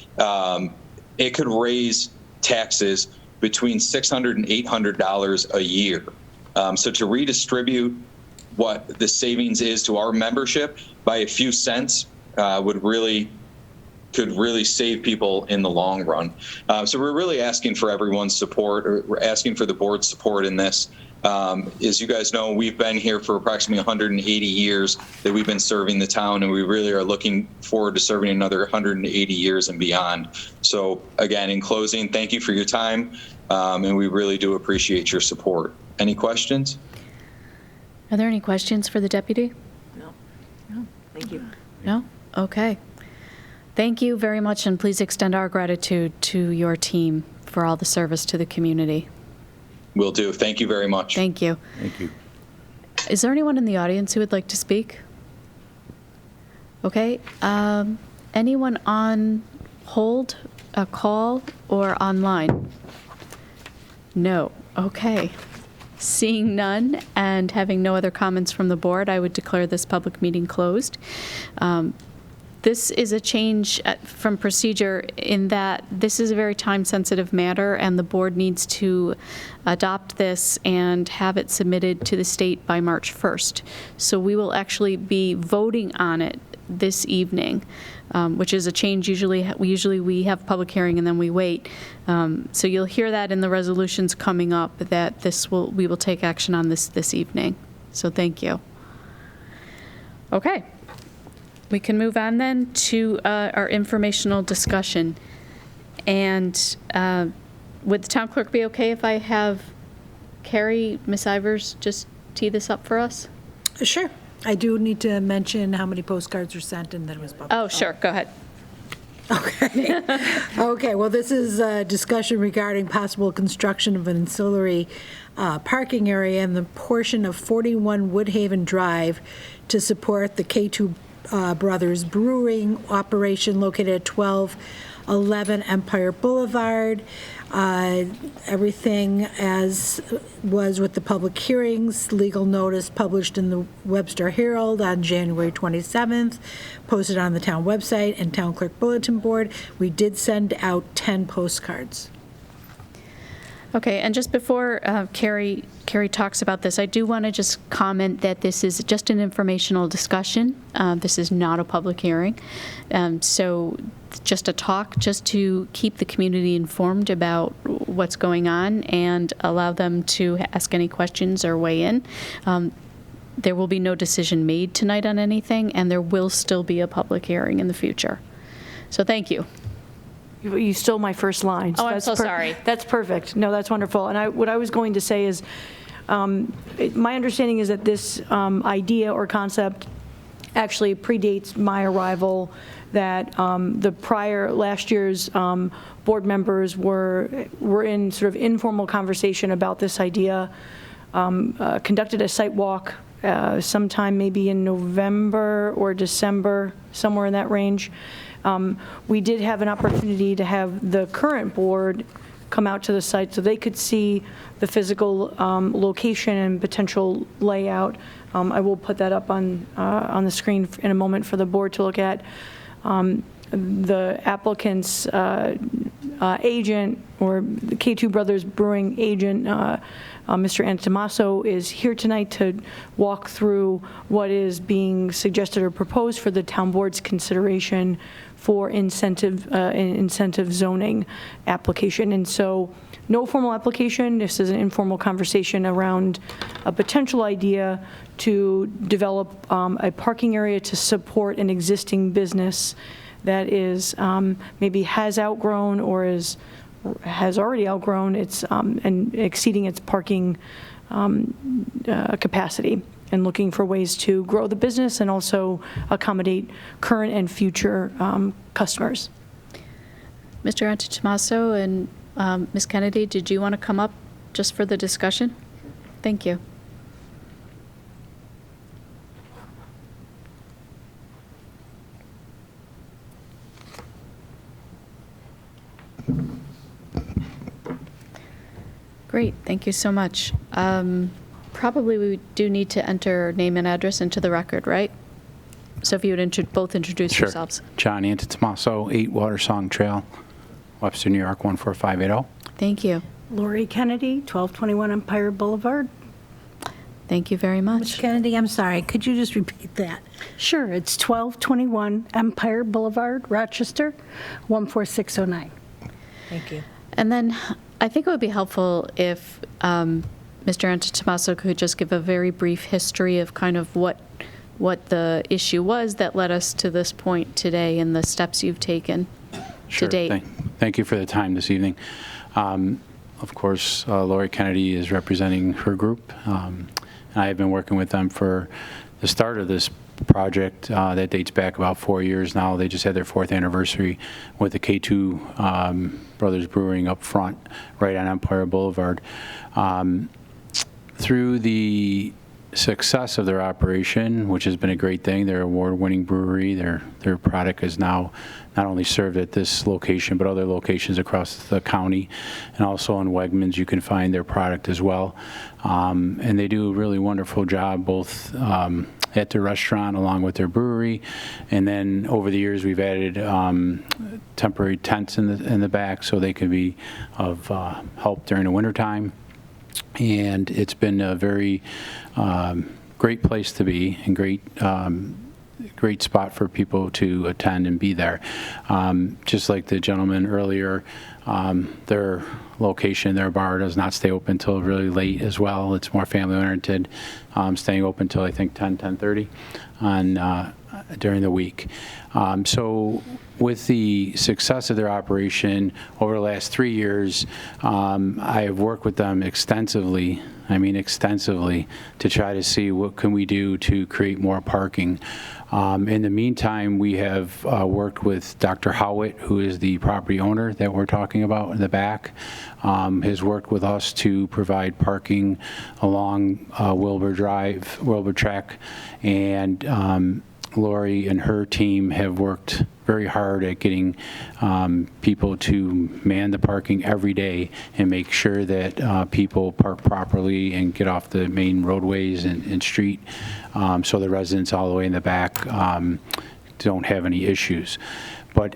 it could raise taxes between $600 and $800 a year. So to redistribute what the savings is to our membership by a few cents could really save people in the long run. So we're really asking for everyone's support, or we're asking for the board's support in this. As you guys know, we've been here for approximately 180 years that we've been serving the town, and we really are looking forward to serving another 180 years and beyond. So again, in closing, thank you for your time, and we really do appreciate your support. Any questions? Are there any questions for the deputy? No. Thank you. No? Okay. Thank you very much, and please extend our gratitude to your team for all the service to the community. Will do. Thank you very much. Thank you. Thank you. Is there anyone in the audience who would like to speak? Okay. Anyone on hold, a call, or online? No. Okay. Seeing none and having no other comments from the board, I would declare this public meeting closed. This is a change from procedure in that this is a very time-sensitive matter, and the board needs to adopt this and have it submitted to the state by March 1st. So we will actually be voting on it this evening, which is a change. Usually we have public hearing and then we wait. So you'll hear that in the resolutions coming up, that we will take action on this evening. So thank you. Okay. We can move on then to our informational discussion. And would the town clerk be okay if I have Carrie, Ms. Ivers, just tee this up for us? Sure. I do need to mention how many postcards were sent and then it was published. Oh, sure. Go ahead. Okay. Okay, well, this is a discussion regarding possible construction of an ancillary parking area in the portion of 41 Woodhaven Drive to support the K2 Brothers Brewing operation located at 1211 Empire Boulevard. Everything as was with the public hearings, legal notice published in the Webster Herald on January 27th, posted on the town website and town clerk bulletin board. We did send out 10 postcards. Okay, and just before Carrie talks about this, I do want to just comment that this is just an informational discussion. This is not a public hearing. So just a talk, just to keep the community informed about what's going on and allow them to ask any questions or weigh in. There will be no decision made tonight on anything, and there will still be a public hearing in the future. So thank you. You stole my first line. Oh, I'm so sorry. That's perfect. No, that's wonderful. And what I was going to say is, my understanding is that this idea or concept actually predates my arrival, that last year's board members were in sort of informal conversation about this idea, conducted a site walk sometime maybe in November or December, somewhere in that range. We did have an opportunity to have the current board come out to the site so they could see the physical location and potential layout. I will put that up on the screen in a moment for the board to look at. The applicant's agent, or the K2 Brothers Brewing agent, Mr. Antomaso, is here tonight to walk through what is being suggested or proposed for the town board's consideration for incentive zoning application. And so no formal application. This is an informal conversation around a potential idea to develop a parking area to support an existing business that is maybe has outgrown or has already outgrown its and exceeding its parking capacity, and looking for ways to grow the business and also accommodate current and future customers. Mr. Antomaso and Ms. Kennedy, did you want to come up just for the discussion? Thank you. Great, thank you so much. Probably we do need to enter name and address into the record, right? So if you would both introduce Sure. yourselves. John Antomaso, 8 Watersong Trail, Webster, New York, 14580. Thank you. Lori Kennedy, 1221 Empire Boulevard. Thank you very Ms. much. Kennedy, I'm sorry, could you just repeat that? Sure, it's 1221 Empire Boulevard, Rochester, 14609. Thank you. And then I think it would be helpful if Mr. Antomaso could just give a very brief history of kind of what the issue was that led us to this point today and the steps you've taken to date. Thank you for the time this evening. Of course, Lori Kennedy is representing her group. And I have been working with them for the start of this project that dates back about 4 years now. They just had their 4th anniversary with the K2 Brothers Brewing up front, right on Empire Boulevard. Through the success of their operation, which has been a great thing, their award-winning brewery, their product is now not only served at this location, but other locations across the county, and also in Wegmans you can find their product as well. And they do a really wonderful job both at the restaurant along with their brewery, and then over the years we've added temporary tents in the back so they can be of help during the wintertime. And it's been a very great place to be, and great spot for people to attend and be there. Just like the gentleman earlier, their location, their bar does not stay open until really late as well. It's more family-oriented, staying open till I think 10:30 during the week. So with the success of their operation over the last 3 years, I have worked with them extensively, to try to see what can we do to create more parking. In the meantime, we have worked with Dr. Howitt, who is the property owner that we're talking about in the back, has worked with us to provide parking along Wilbur Drive, Wilbur Track, and Lori and her team have worked very hard at getting people to man the parking every day and make sure that people park properly and get off the main roadways and street, so the residents all the way in the back don't have any issues. But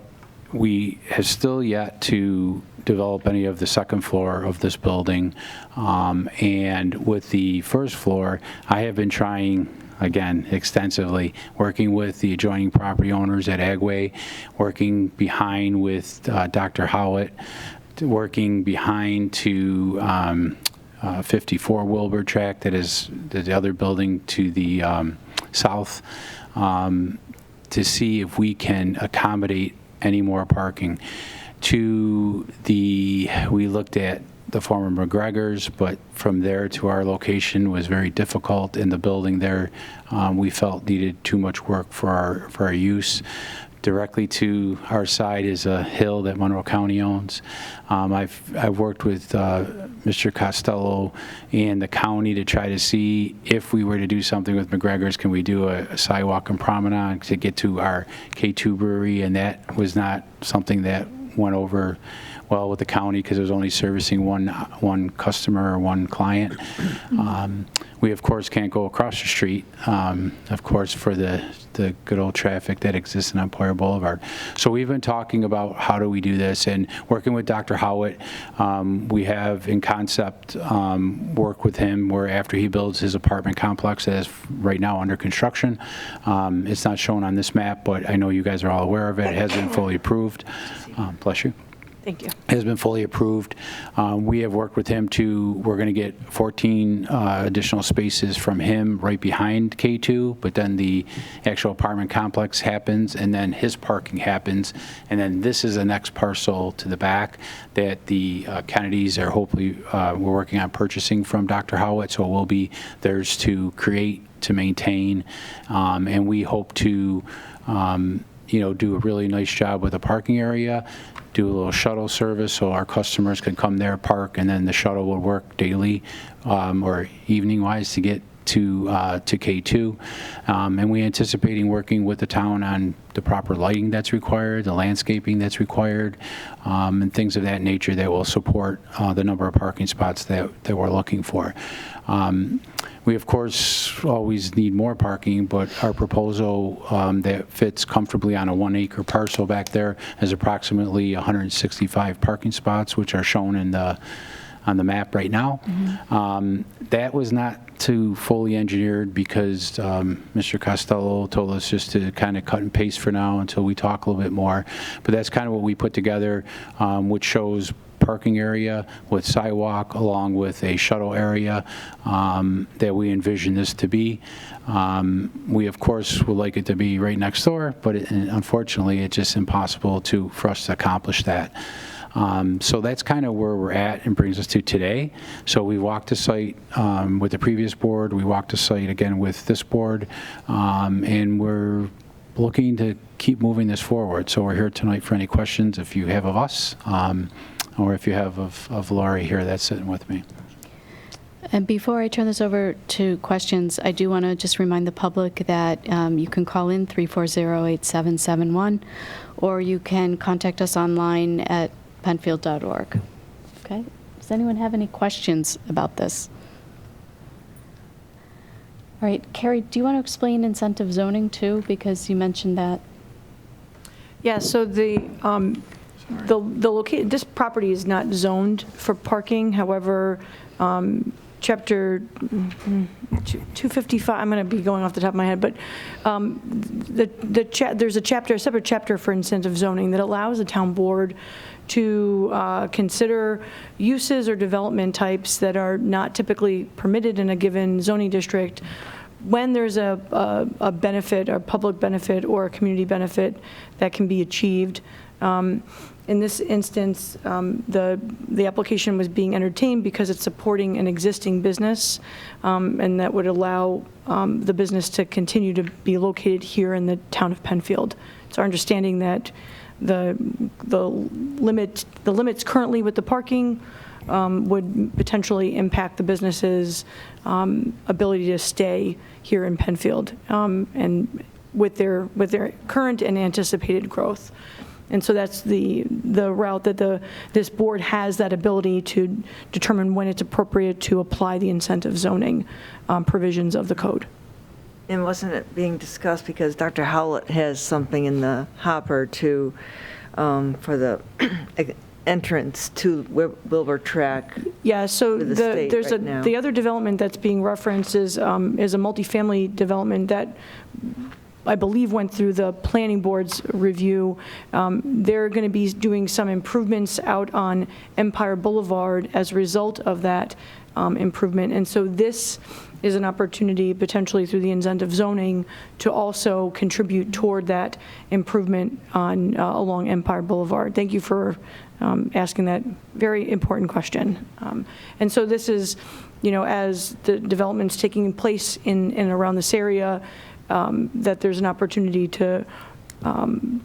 we have still yet to develop any of the second floor of this building. And with the first floor, I have been trying, again, extensively, working with the adjoining property owners at Agway, working behind with Dr. Howlett, working behind to 54 Wilbur Track, that is the other building to the south, to see if we can accommodate any more parking. We looked at the former McGregor's, but from there to our location was very difficult, and the building there we felt needed too much work for our use. Directly to our side is a hill that Monroe County owns. I've worked with Mr. Costello and the county to try to see if we were to do something with McGregor's, can we do a sidewalk and promenade to get to our K2 brewery, and that was not something that went over well with the county because it was only servicing one customer or one client. We, of course, can't go across the street, of course, for the good old traffic that exists in Empire Boulevard. So we've been talking about how do we do this, and working with Dr. Howitt, we have in concept work with him where after he builds his apartment complex that is right now under construction. It's not shown on this map, but I know you guys are all aware of it. It has been fully approved. Bless you. Thank you. Has been fully approved. We have worked with him we're going to get 14 additional spaces from him right behind K2, but then the actual apartment complex happens, and then his parking happens, and then this is the next parcel to the back that the Kennedys are hopefully, we're working on purchasing from Dr. Howitt, so it will be theirs to create, to maintain, and we hope to do a really nice job with the parking area, do a little shuttle service so our customers can come there, park, and then the shuttle will work daily or evening-wise to get to K2. And we're anticipating working with the town on the proper lighting that's required, the landscaping that's required, and things of that nature that will support the number of parking spots that we're looking for. We, of course, always need more parking, but our proposal that fits comfortably on a 1-acre parcel back there is approximately 165 parking spots, which are shown on the map right now. That was not too fully engineered because Mr. Costello told us just to kind of cut and paste for now until we talk a little bit more. But that's kind of what we put together, which shows parking area with sidewalk along with a shuttle area that we envision this to be. We, of course, would like it to be right next door, but unfortunately, it's just impossible for us to accomplish that. So that's kind of where we're at and brings us to today. So we walked the site with the previous board. We walked the site again with this board, and we're looking to keep moving this forward. So we're here tonight for any questions if you have of us, or if you have of Laurie here that's sitting with me. And before I turn this over to questions, I do want to just remind the public that you can call in 340-8771, or you can contact us online at penfield.org. Okay? Does anyone have any questions about this? All right, Carrie, do you want to explain incentive zoning too, because you mentioned that? Yeah, so this property is not zoned for parking. However, Chapter 255, I'm going to be going off the top of my head, but there's a separate chapter for incentive zoning that allows the town board to consider uses or development types that are not typically permitted in a given zoning district when there's a benefit, a public benefit or a community benefit that can be achieved. In this instance, the application was being entertained because it's supporting an existing business, and that would allow the business to continue to be located here in the town of Penfield. It's our understanding that the limits currently with the parking would potentially impact the business's ability to stay here in Penfield, and with their current and anticipated growth. And so that's the route that this board has that ability to determine when it's appropriate to apply the incentive zoning provisions of the code. And wasn't it being discussed because Dr. Howlett has something in the hopper for the entrance to Wilbur Track. Yeah, so For the state there's right now. the other development that's being referenced is a multifamily development that I believe went through the planning board's review. They're going to be doing some improvements out on Empire Boulevard as a result of that improvement. And so this is an opportunity potentially through the incentive zoning to also contribute toward that improvement on along Empire Boulevard. Thank you for asking that very important question. And so this is, as the development's taking place in and around this area, that there's an opportunity to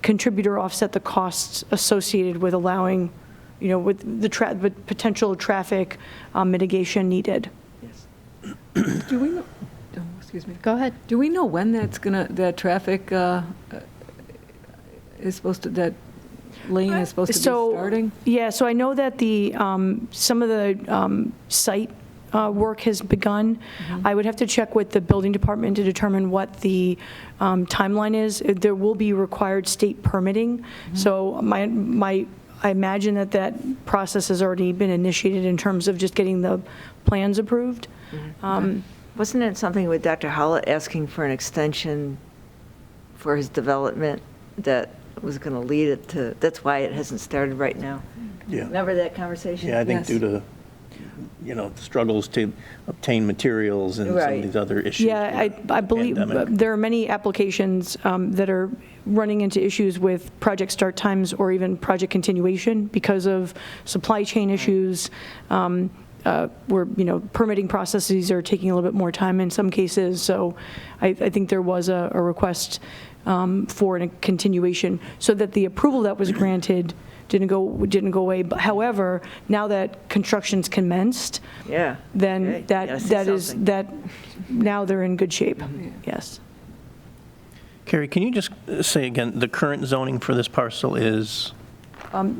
contribute or offset the costs associated with allowing, with the with potential traffic mitigation needed. Do we know, oh, excuse me. Go ahead. Do we know when that traffic is supposed to, that lane is supposed to be starting? Yeah, so I know that the, some of the site work has begun. I would have to check with the building department to determine what the timeline is. There will be required state permitting. So I imagine that process has already been initiated in terms of just getting the plans approved. Wasn't it something with Dr. Howlett asking for an extension for his development that was going to lead it to, that's why it hasn't started right now? Yeah. Remember that conversation? Yeah, I think due to, struggles to obtain materials and some of these other issues. Yeah, I believe pandemic. there are many applications that are running into issues with project start times or even project continuation because of supply chain issues. Where, permitting processes are taking a little bit more time in some cases. So I think there was a request for a continuation so that the approval that was granted didn't go away. But however, now that construction's commenced, then that now they're in good shape. Yes. Carrie, can you just say again, the current zoning for this parcel is?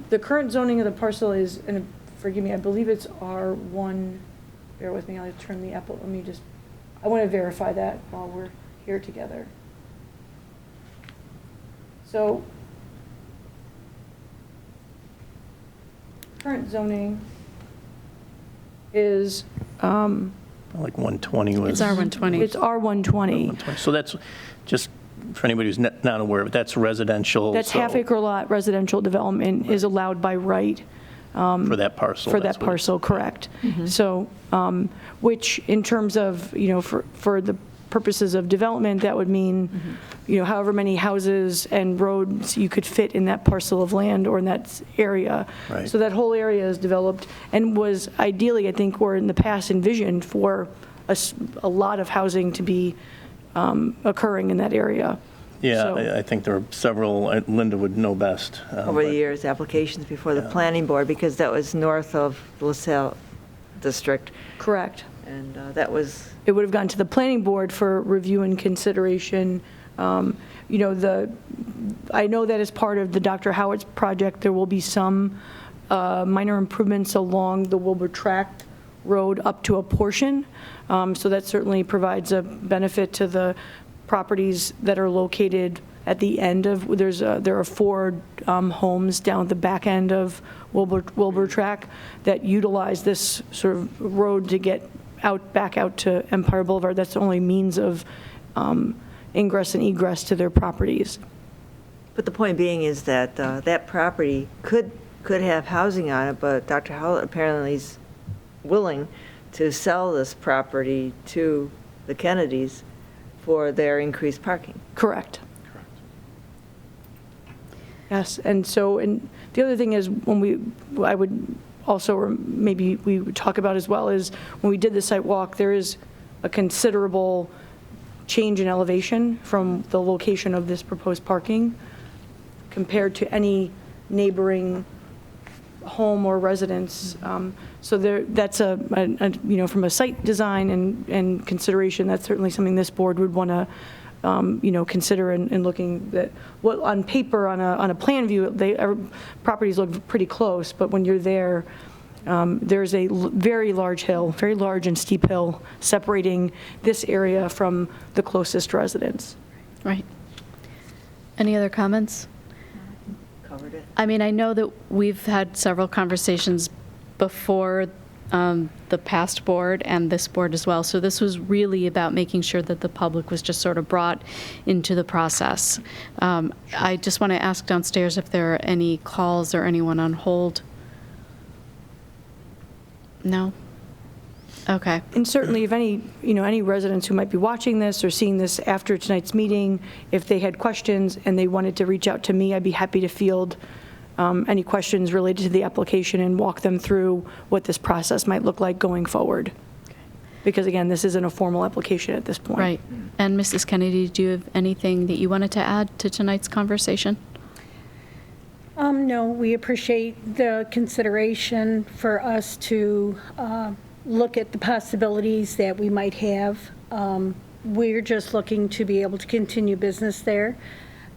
The current zoning of the parcel is, and forgive me, I believe it's R1. Bear with me, I'll turn the apple. I want to verify that while we're here together. So, current zoning is like 120 was. It's R120. It's R120. So that's just for anybody who's not aware of it, that's residential. That's so half-acre lot residential development is allowed by right. For that parcel. For that parcel, correct. So, which in terms of, for the purposes of development, that would mean, however many houses and roads you could fit in that parcel of land or in that area. Right. So that whole area is developed and was ideally, I think, or in the past envisioned for a lot of housing to be occurring in that area. Yeah, So- I think there are several, Linda would know best. Over the years, applications before the planning board, because that was north of the LaSalle district. Correct. And that was. It would have gone to the planning board for review and consideration. I know that as part of the Dr. Howard's project, there will be some minor improvements along the Wilbur Tract Road up to a portion. So that certainly provides a benefit to the properties that are located at the end of, there are 4 homes down at the back end of Wilbur Tract that utilize this sort of road to get back out to Empire Boulevard. That's the only means of ingress and egress to their properties. But the point being is that that property could have housing on it, but Dr. Howlett apparently is willing to sell this property to the Kennedys for their increased parking. Correct. Yes, and so, and the other thing is, I would also, or maybe we would talk about as well, is when we did the site walk, there is a considerable change in elevation from the location of this proposed parking compared to any neighboring home or residence. So that's from a site design and consideration, that's certainly something this board would want to consider in looking that, well, on paper, on a plan view, properties look pretty close, but when you're there, there's a very large hill, very large and steep hill separating this area from the closest residence. Right. Any other comments? covered it. I mean, I know that we've had several conversations before the past board and this board as well. So this was really about making sure that the public was just sort of brought into the process. I just want to ask downstairs if there are any calls or anyone on hold. No? Okay. And certainly, if any residents who might be watching this or seeing this after tonight's meeting, if they had questions and they wanted to reach out to me, I'd be happy to field any questions related to the application and walk them through what this process might look like going forward. Because again, this isn't a formal application at this point. Right. And Mrs. Kennedy, do you have anything that you wanted to add to tonight's conversation? No, we appreciate the consideration for us to look at the possibilities that we might have. We're just looking to be able to continue business there,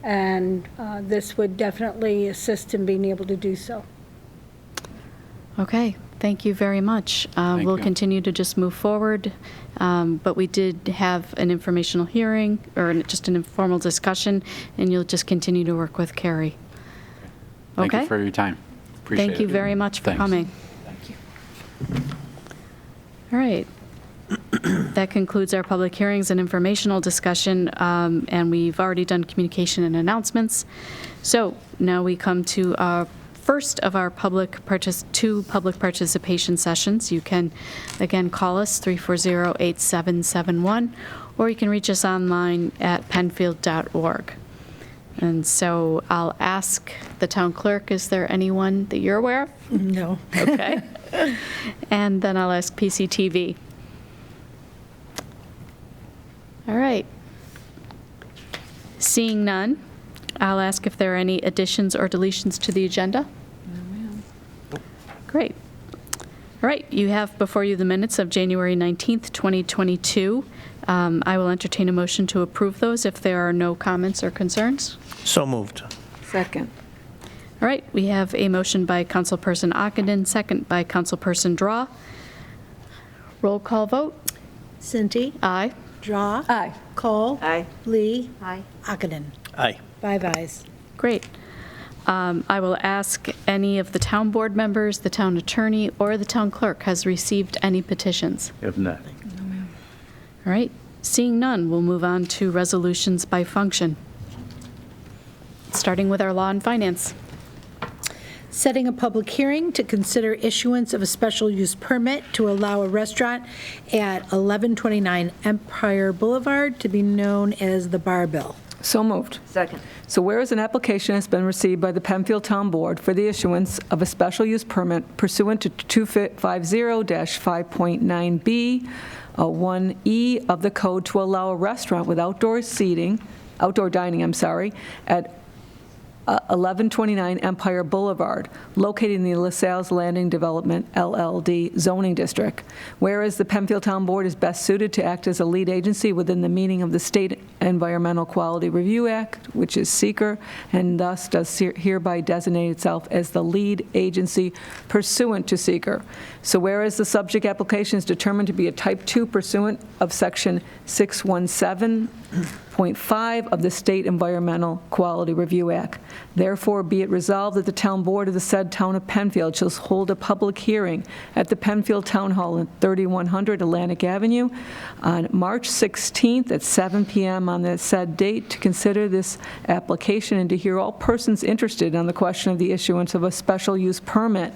and this would definitely assist in being able to do so. Okay, thank you very much. Thank We'll you. continue to just move forward, but we did have an informational hearing, or just an informal discussion, and you'll just continue to work with Carrie. Thank Okay? you for your time. Appreciate it. Thank you very much for Thanks. coming. Thank you. All right. That concludes our public hearings and informational discussion, and we've already done communication and announcements. So now we come to our first of our two public participation sessions. You can, again, call us 340-8771, or you can reach us online at penfield.org. And so I'll ask the town clerk, is there anyone that you're aware of? No. Okay. And then I'll ask PCTV. All right. Seeing none, I'll ask if there are any additions or deletions to the agenda. Great. All right, you have before you the minutes of January 19th, 2022. I will entertain a motion to approve those if there are no comments or concerns. So moved. Second. All right, we have a motion by Councilperson Ockenden, second by Councilperson Draw. Roll call vote. Cinti, Aye. Draw. Aye. Cole. Aye. Lee. Aye. Ockenden. Aye. 5 ayes. Great. I will ask any of the town board members, the town attorney, or the town clerk has received any petitions. If not. All right, seeing none, we'll move on to resolutions by function. Starting with our law and finance. Setting a public hearing to consider issuance of a special use permit to allow a restaurant at 1129 Empire Boulevard to be known as the Bar Bill. So moved. Second. So whereas an application has been received by the Penfield Town Board for the issuance of a special use permit pursuant to 250-5.9B, 1E of the code to allow a restaurant with outdoor dining, at 1129 Empire Boulevard, located in the LaSalle's Landing Development, LLD zoning district. Whereas the Penfield Town Board is best suited to act as a lead agency within the meaning of the State Environmental Quality Review Act, which is seeker, and thus does hereby designate itself as the lead agency pursuant to seeker. So whereas the subject application is determined to be a type 2 pursuant of section 617.5 of the State Environmental Quality Review Act. Therefore, be it resolved that the town board of the said town of Penfield shall hold a public hearing at the Penfield Town Hall at 3100 Atlantic Avenue on March 16th at 7 p.m. on the said date to consider this application and to hear all persons interested on the question of the issuance of a special use permit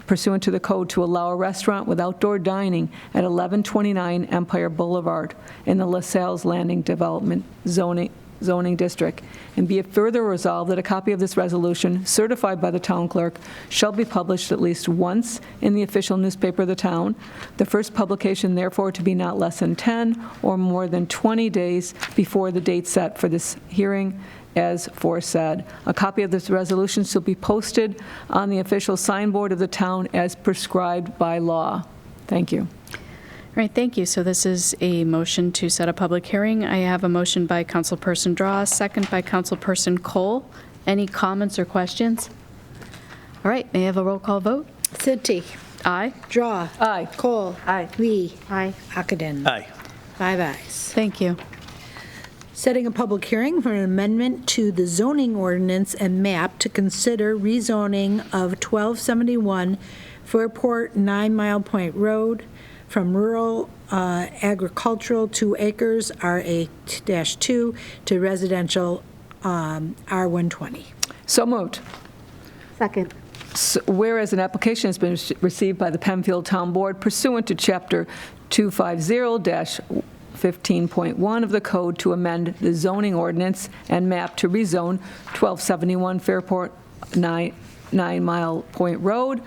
pursuant to the code to allow a restaurant with outdoor dining at 1129 Empire Boulevard in the LaSalle's Landing Development zoning district. And be it further resolved that a copy of this resolution, certified by the town clerk, shall be published at least once in the official newspaper of the town. The first publication, therefore, to be not less than 10 or more than 20 days before the date set for this hearing, as foresaid. A copy of this resolution shall be posted on the official signboard of the town as prescribed by law. Thank you. All right, thank you. So this is a motion to set a public hearing. I have a motion by Councilperson Draw, second by Councilperson Cole. Any comments or questions? All right, may I have a roll call vote? Cinti, Aye. Draw. Aye. Cole. Aye. Lee. Aye. Ockenden. Aye. 5 ayes. Thank you. Setting a public hearing for an amendment to the zoning ordinance and map to consider rezoning of 1271 Fairport 9 Mile Point Road from rural agricultural 2 acres RA-2 to residential R120. So moved. Second. Whereas an application has been received by the Penfield Town Board pursuant to Chapter 250-15.1 of the Code to amend the zoning ordinance and map to rezone 1271 Fairport 9 Mile Point Road,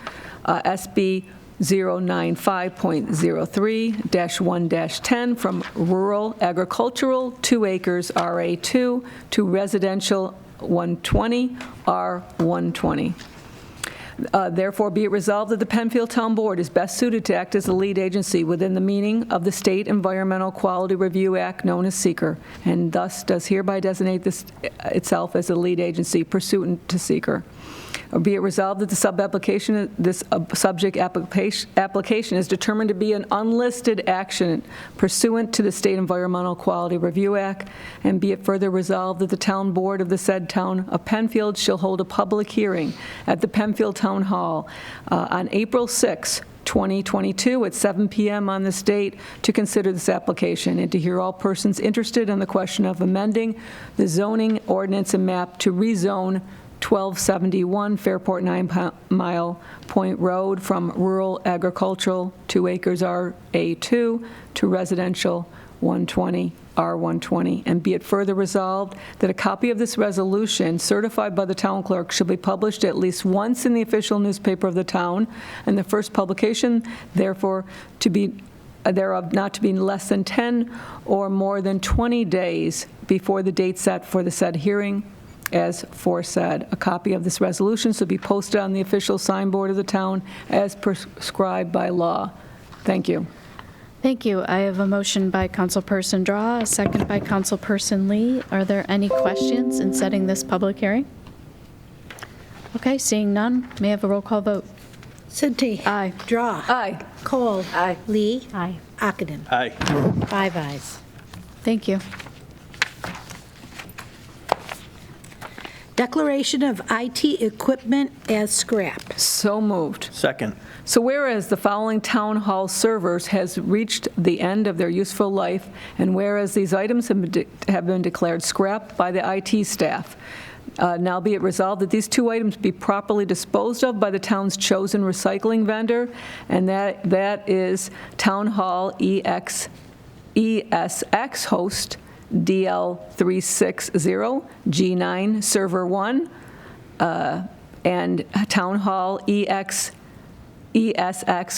SB 095.03-1-10 from rural agricultural 2 acres RA2 to residential 120 R120. Therefore, be it resolved that the Penfield Town Board is best suited to act as the lead agency within the meaning of the State Environmental Quality Review Act, known as SEQR, and thus does hereby designate this itself as the lead agency pursuant to SEQR. Or be it resolved that the subject application is determined to be an unlisted action pursuant to the State Environmental Quality Review Act, and be it further resolved that the Town Board of the said town of Penfield shall hold a public hearing at the Penfield Town Hall on April 6, 2022 at 7 p.m. on this date to consider this application and to hear all persons interested in the question of amending the zoning ordinance and map to rezone 1271 Fairport 9 Mile Point Road from rural agricultural 2 acres RA2 to residential 120 R120. And be it further resolved that a copy of this resolution certified by the town clerk shall be published at least once in the official newspaper of the town, and the first publication therefore to be thereof not to be less than 10 or more than 20 days before the date set for the said hearing. As foresaid, a copy of this resolution shall be posted on the official signboard of the town as prescribed by law. Thank you. Thank you. I have a motion by Councilperson Draw, a second by Councilperson Lee. Are there any questions in setting this public hearing? Okay, seeing none, may I have a roll call vote? Cinti. Aye. Draw. Aye. Cole. Aye. Lee. Aye. Ockenden. Aye. 5 ayes. Thank you. Declaration of IT equipment as scrap. So moved. Second. So whereas the following town hall servers has reached the end of their useful life, and whereas these items have been declared scrap by the IT staff, now be it resolved that these 2 items be properly disposed of by the town's chosen recycling vendor, and that is Town Hall ESX host DL360 G9 server 1 and Town Hall ESX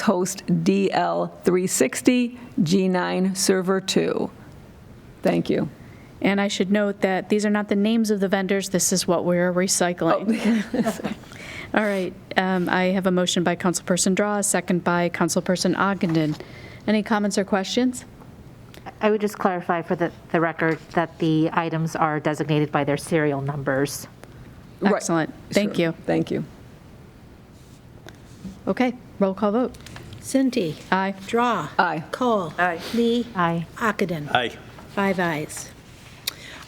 host DL360 G9 server 2. Thank you. And I should note that these are not the names of the vendors. This is what we're recycling. Oh. All right. I have a motion by Councilperson Draw, a second by Councilperson Ockenden. Any comments or questions? I would just clarify for the record that the items are designated by their serial numbers. Excellent. Right. Thank Sure. you. Thank you. Okay, roll call vote. Cinti. Aye. Draw. Aye. Cole. Aye. Lee. Aye. Ockenden. Aye. 5 ayes.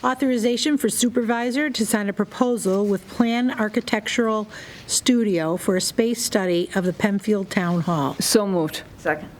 Authorization for supervisor to sign a proposal with Plan Architectural Studio for a space study of the Penfield Town Hall. So moved. Second.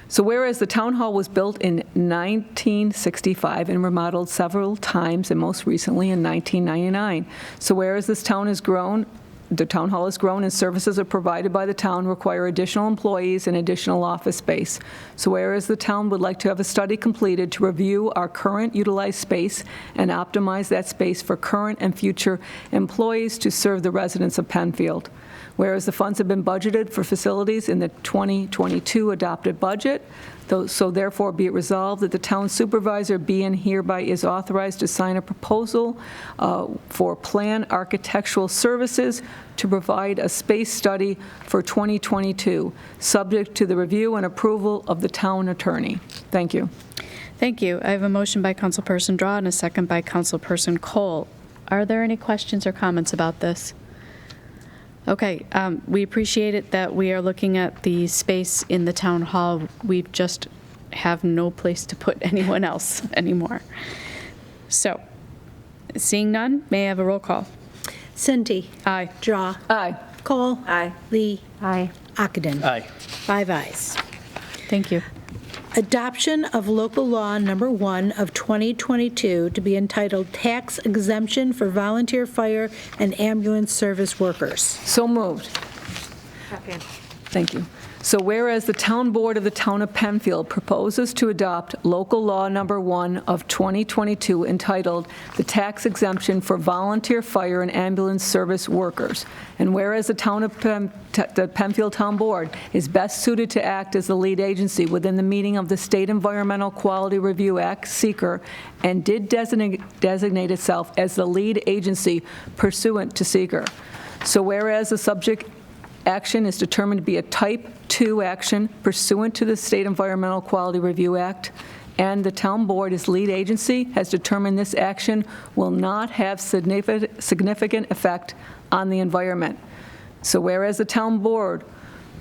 So whereas the town hall was built in 1965 and remodeled several times, and most recently in 1999. So whereas this town has grown, the town hall has grown and services are provided by the town require additional employees and additional office space. So whereas the town would like to have a study completed to review our current utilized space and optimize that space for current and future employees to serve the residents of Penfield. Whereas the funds have been budgeted for facilities in the 2022 adopted budget, so therefore be it resolved that the town supervisor be and hereby is authorized to sign a proposal for Plan Architectural Services to provide a space study for 2022, subject to the review and approval of the town attorney. Thank you. Thank you. I have a motion by Councilperson Draw and a second by Councilperson Cole. Are there any questions or comments about this? Okay, we appreciate it that we are looking at the space in the town hall. We just have no place to put anyone else anymore. So, seeing none, may I have a roll call? Cinti. Aye. Draw. Aye. Cole. Aye. Lee. Aye. Ockenden. Aye. 5 ayes. Thank you. Adoption of local law number 1 of 2022 to be entitled Tax Exemption for Volunteer Fire and Ambulance Service Workers. So moved. Second. Thank you. So whereas the Town Board of the Town of Penfield proposes to adopt local law number 1 of 2022 entitled the Tax Exemption for Volunteer Fire and Ambulance Service Workers, and whereas the the Penfield Town Board is best suited to act as the lead agency within the meaning of the State Environmental Quality Review Act, SEQR, and did designate itself as the lead agency pursuant to SEQR. So whereas the subject action is determined to be a Type 2 action pursuant to the State Environmental Quality Review Act, and the Town Board as lead agency has determined this action will not have significant effect on the environment. So whereas the Town Board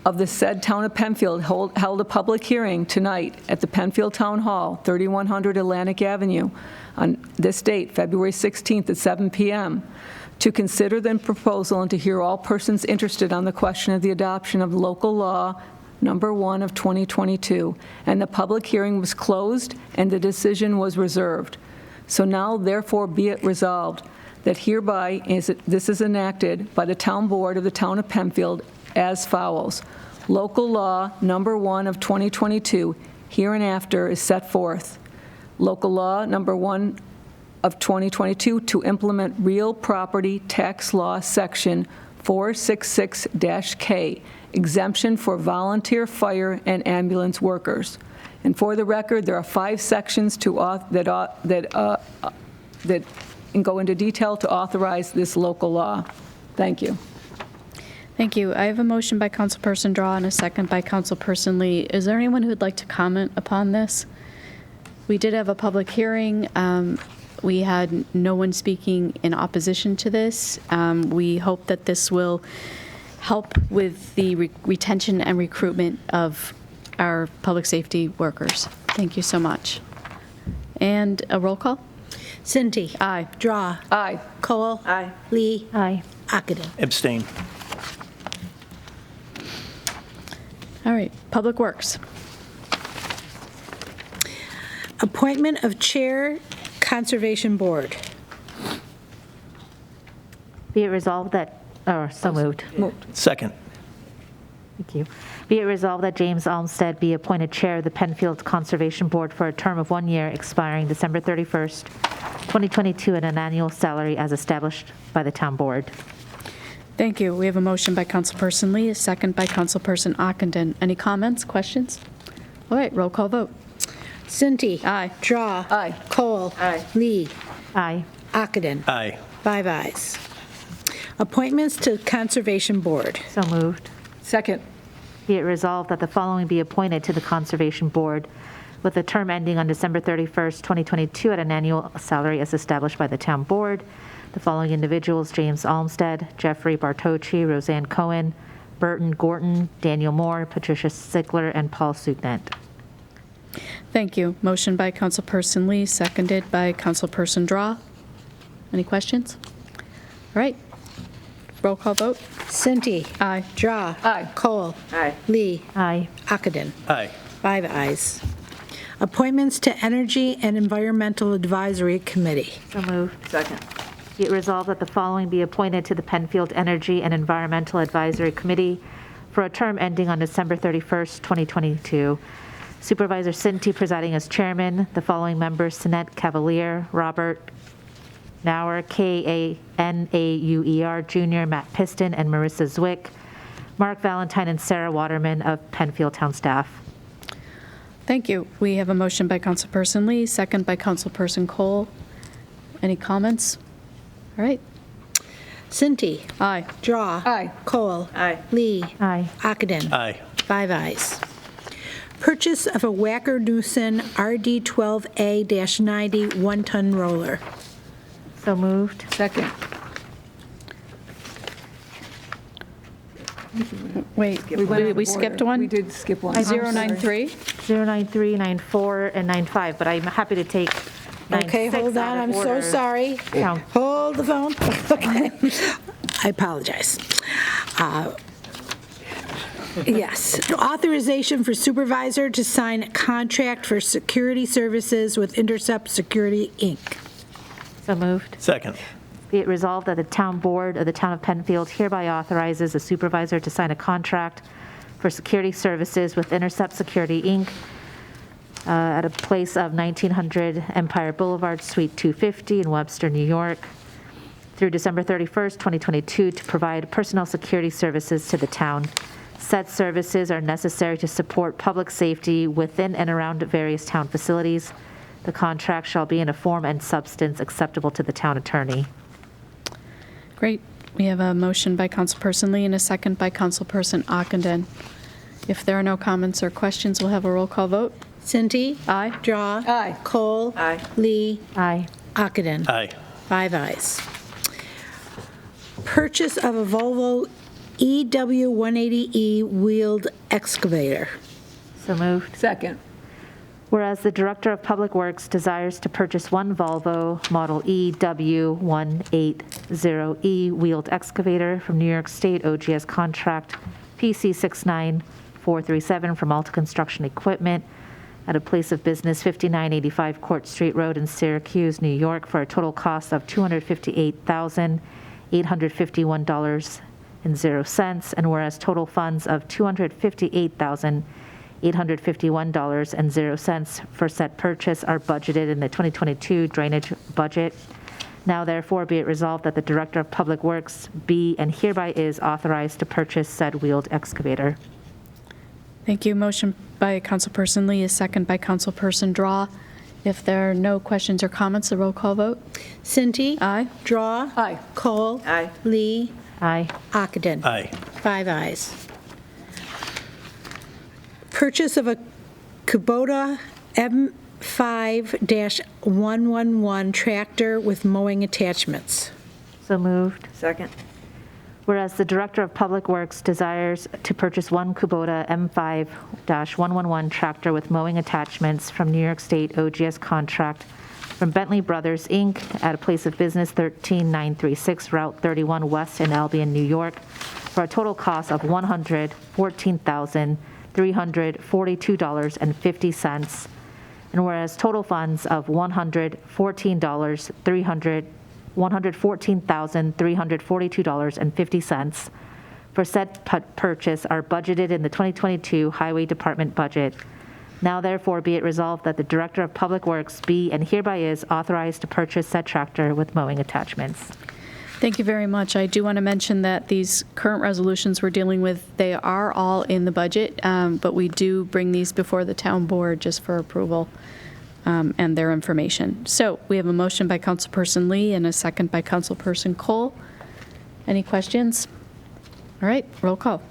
of the said Town of Penfield held a public hearing tonight at the Penfield Town Hall, 3100 Atlantic Avenue, on this date, February 16th at 7 p.m., to consider the proposal and to hear all persons interested on the question of the adoption of local law number 1 of 2022, and the public hearing was closed and the decision was reserved. So now therefore be it resolved that hereby this is enacted by the Town Board of the Town of Penfield as follows. Local law number 1 of 2022 hereinafter is set forth. Local law number 1 of 2022 to implement real property tax law section 466-K, exemption for volunteer fire and ambulance workers. And for the record, there are 5 sections that go into detail to authorize this local law. Thank you. Thank you. I have a motion by Councilperson Draw and a second by Councilperson Lee. Is there anyone who would like to comment upon this? We did have a public hearing. We had no one speaking in opposition to this. We hope that this will help with the retention and recruitment of our public safety workers. Thank you so much. And a roll call? Cinti. Aye. Draw. Aye. Cole. Aye. Lee. Aye. Ockenden. Abstain. All right. Public Works. Appointment of Chair, Conservation Board. Be it resolved that, so moved. Second. Thank you. Be it resolved that James Olmsted be appointed Chair of the Penfield Conservation Board for a term of 1 year expiring December 31st, 2022 at an annual salary as established by the Town Board. Thank you. We have a motion by Councilperson Lee, a second by Councilperson Ockenden. Any comments, questions? All right, roll call vote. Cinti. Aye. Draw. Aye. Cole. Aye. Lee. Aye. Ockenden. Aye. 5 ayes. Appointments to Conservation Board. So moved. Second. Be it resolved that the following be appointed to the Conservation Board with a term ending on December 31st, 2022 at an annual salary as established by the Town Board. The following individuals: James Olmsted, Jeffrey Bartocci, Roseanne Cohen, Burton Gorton, Daniel Moore, Patricia Sigler, and Paul Sugnet. Thank you. Motion by Councilperson Lee, seconded by Councilperson Draw. Any questions? All right. Roll call vote. Cinti. Aye. Draw. Aye. Cole. Aye. Lee. Aye. Ockenden. Aye. 5 ayes. Appointments to Energy and Environmental Advisory Committee. So moved. Second. Be it resolved that the following be appointed to the Penfield Energy and Environmental Advisory Committee for a term ending on December 31st, 2022. Supervisor Cinti presiding as chairman. The following members: Sinette Cavalier, Robert Nauer, Kanauer Jr., Matt Piston, and Marissa Zwick. Mark Valentine and Sarah Waterman of Penfield Town staff. Thank you. We have a motion by Councilperson Lee, second by Councilperson Cole. Any comments? All right. Cinti. Aye. Draw. Aye. Cole. Aye. Lee. Aye. Ockenden. Aye. 5 ayes. Purchase of a Wacker-Neuson RD12A-90 1-ton roller. So moved. Second. Wait, we skipped one? We did skip one. 093? 093, 94, and 95, but I'm happy to take Okay, 9-6 hold on, out I'm of so order. sorry. Count. Hold the phone. Okay, I apologize. Yes, authorization for supervisor to sign a contract for security services with Intercept Security, Inc. So moved. Second. Be it resolved that the town board of the town of Penfield hereby authorizes the supervisor to sign a contract for security services with Intercept Security, Inc. At a place of 1900 Empire Boulevard, Suite 250 in Webster, New York, through December 31st, 2022, to provide personnel security services to the town. Said services are necessary to support public safety within and around various town facilities. The contract shall be in a form and substance acceptable to the town attorney. Great. We have a motion by Councilperson Lee and a second by Councilperson Ockenden. If there are no comments or questions, we'll have a roll call vote. Cinti? Aye. Draw? Aye. Cole? Aye. Lee? Aye. Ockenden? Aye. 5 ayes. Purchase of a Volvo EW180E wheeled excavator. So moved. Second. Whereas the Director of Public Works desires to purchase one Volvo Model EW180E wheeled excavator from New York State OGS contract PC 69437 from Alta Construction Equipment at a place of business 5985 Court Street Road in Syracuse, New York, for a total cost of $258,851.00, and whereas total funds of $258,851.00 for said purchase are budgeted in the 2022 drainage budget. Now therefore be it resolved that the Director of Public Works be and hereby is authorized to purchase said wheeled excavator. Thank you. Motion by Councilperson Lee, a second by Councilperson Draw. If there are no questions or comments, a roll call vote. Cinti? Aye. Draw? Aye. Cole? Aye. Lee? Aye. Ockenden? Aye. 5 ayes. Purchase of a Kubota M5-111 tractor with mowing attachments. So moved. Second. Whereas the Director of Public Works desires to purchase one Kubota M5-111 tractor with mowing attachments from New York State OGS contract from Bentley Brothers, Inc. at a place of business 13936 Route 31 West in Albion, New York, for a total cost of $114,342.50. And whereas total funds of $114,342.50 for said purchase are budgeted in the 2022 Highway Department budget. Now therefore be it resolved that the Director of Public Works be and hereby is authorized to purchase said tractor with mowing attachments. Thank you very much. I do want to mention that these current resolutions we're dealing with, they are all in the budget, but we do bring these before the town board just for approval and their information. So we have a motion by Councilperson Lee and a second by Councilperson Cole. Any questions? All right, roll call.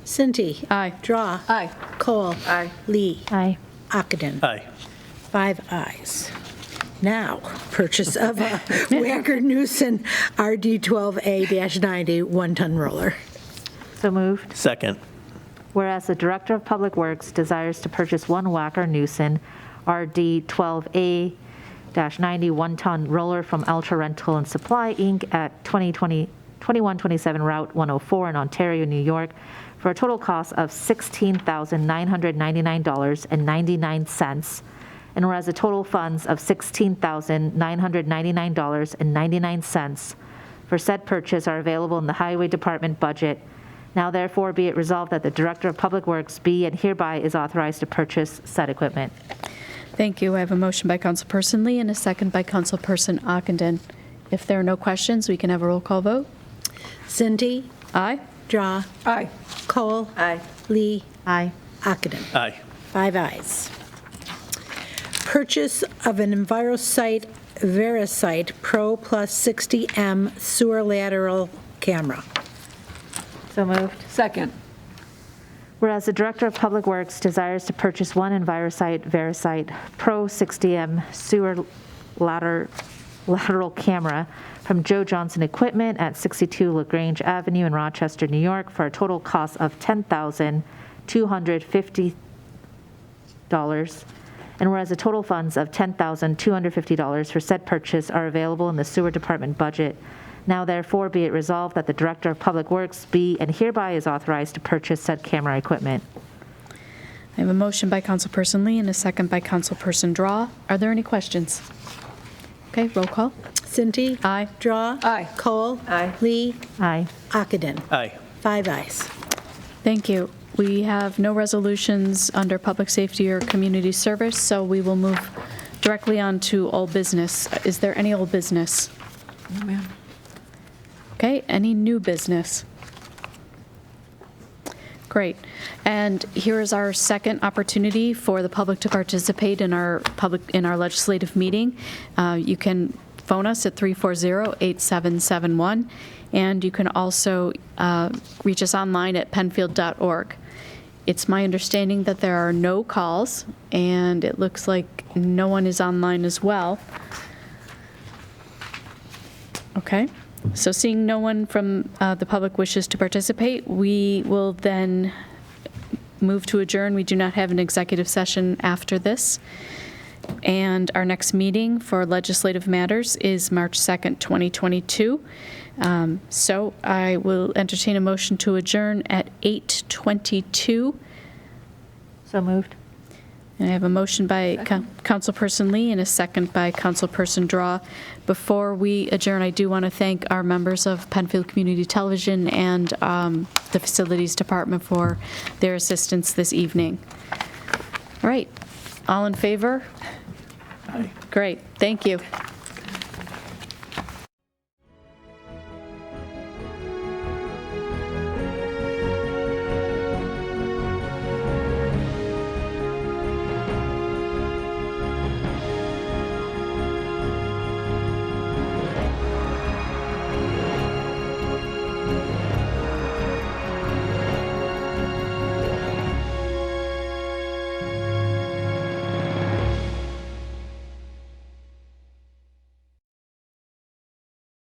Cinti? Aye. Draw? Aye. Cole? Aye. Lee? Aye. Ockenden? Aye. 5 ayes. Now, purchase of a Wacker Newson RD12A-90 one-ton roller. So moved. Second. Whereas the Director of Public Works desires to purchase one Wacker Newson RD12A-90 one-ton roller from Ultra Rental and Supply, Inc. at 2127 Route 104 in Ontario, New York, for a total cost of $16,999.99. And whereas the total funds of $16,999.99 for said purchase are available in the Highway Department budget, now therefore be it resolved that the Director of Public Works be and hereby is authorized to purchase said equipment. Thank you. I have a motion by Councilperson Lee and a second by Councilperson Ockenden. If there are no questions, we can have a roll call vote. Cinti? Aye. Draw? Aye. Cole? Aye. Lee? Aye. Ockenden? Aye. 5 ayes. Purchase of an EnviroSite VeriSite Pro Plus 60M sewer lateral camera. So moved. Second. Whereas the Director of Public Works desires to purchase one EnviroSite VeriSite Pro 60M sewer lateral camera from Joe Johnson Equipment at 62 LaGrange Avenue in Rochester, New York, for a total cost of $10,250. And whereas the total funds of $10,250 for said purchase are available in the sewer department budget, now therefore be it resolved that the Director of Public Works be and hereby is authorized to purchase said camera equipment. I have a motion by Councilperson Lee and a second by Councilperson Draw. Are there any questions? Okay, roll call. Cinti. Aye. Draw. Aye. Cole. Aye. Lee. Aye. Ockenden. Aye. 5 ayes. Thank you. We have no resolutions under public safety or community service, so we will move directly on to old business. Is there any old business? No, ma'am. Okay, any new business? Great. And here is our second opportunity for the public to participate in our legislative meeting. You can phone us at 340-8771, and you can also reach us online at penfield.org. It's my understanding that there are no calls, and it looks like no one is online as well. Okay. So seeing no one from the public wishes to participate, we will then move to adjourn. We do not have an executive session after this. And our next meeting for legislative matters is March 2nd, 2022. So I will entertain a motion to adjourn at 8:22. So moved. And I have a motion by Councilperson Lee and a second by Councilperson Draw. Before we adjourn, I do want to thank our members of Penfield Community Television and the Facilities Department for their assistance this evening. All right, all in favor? Aye. Great, thank you.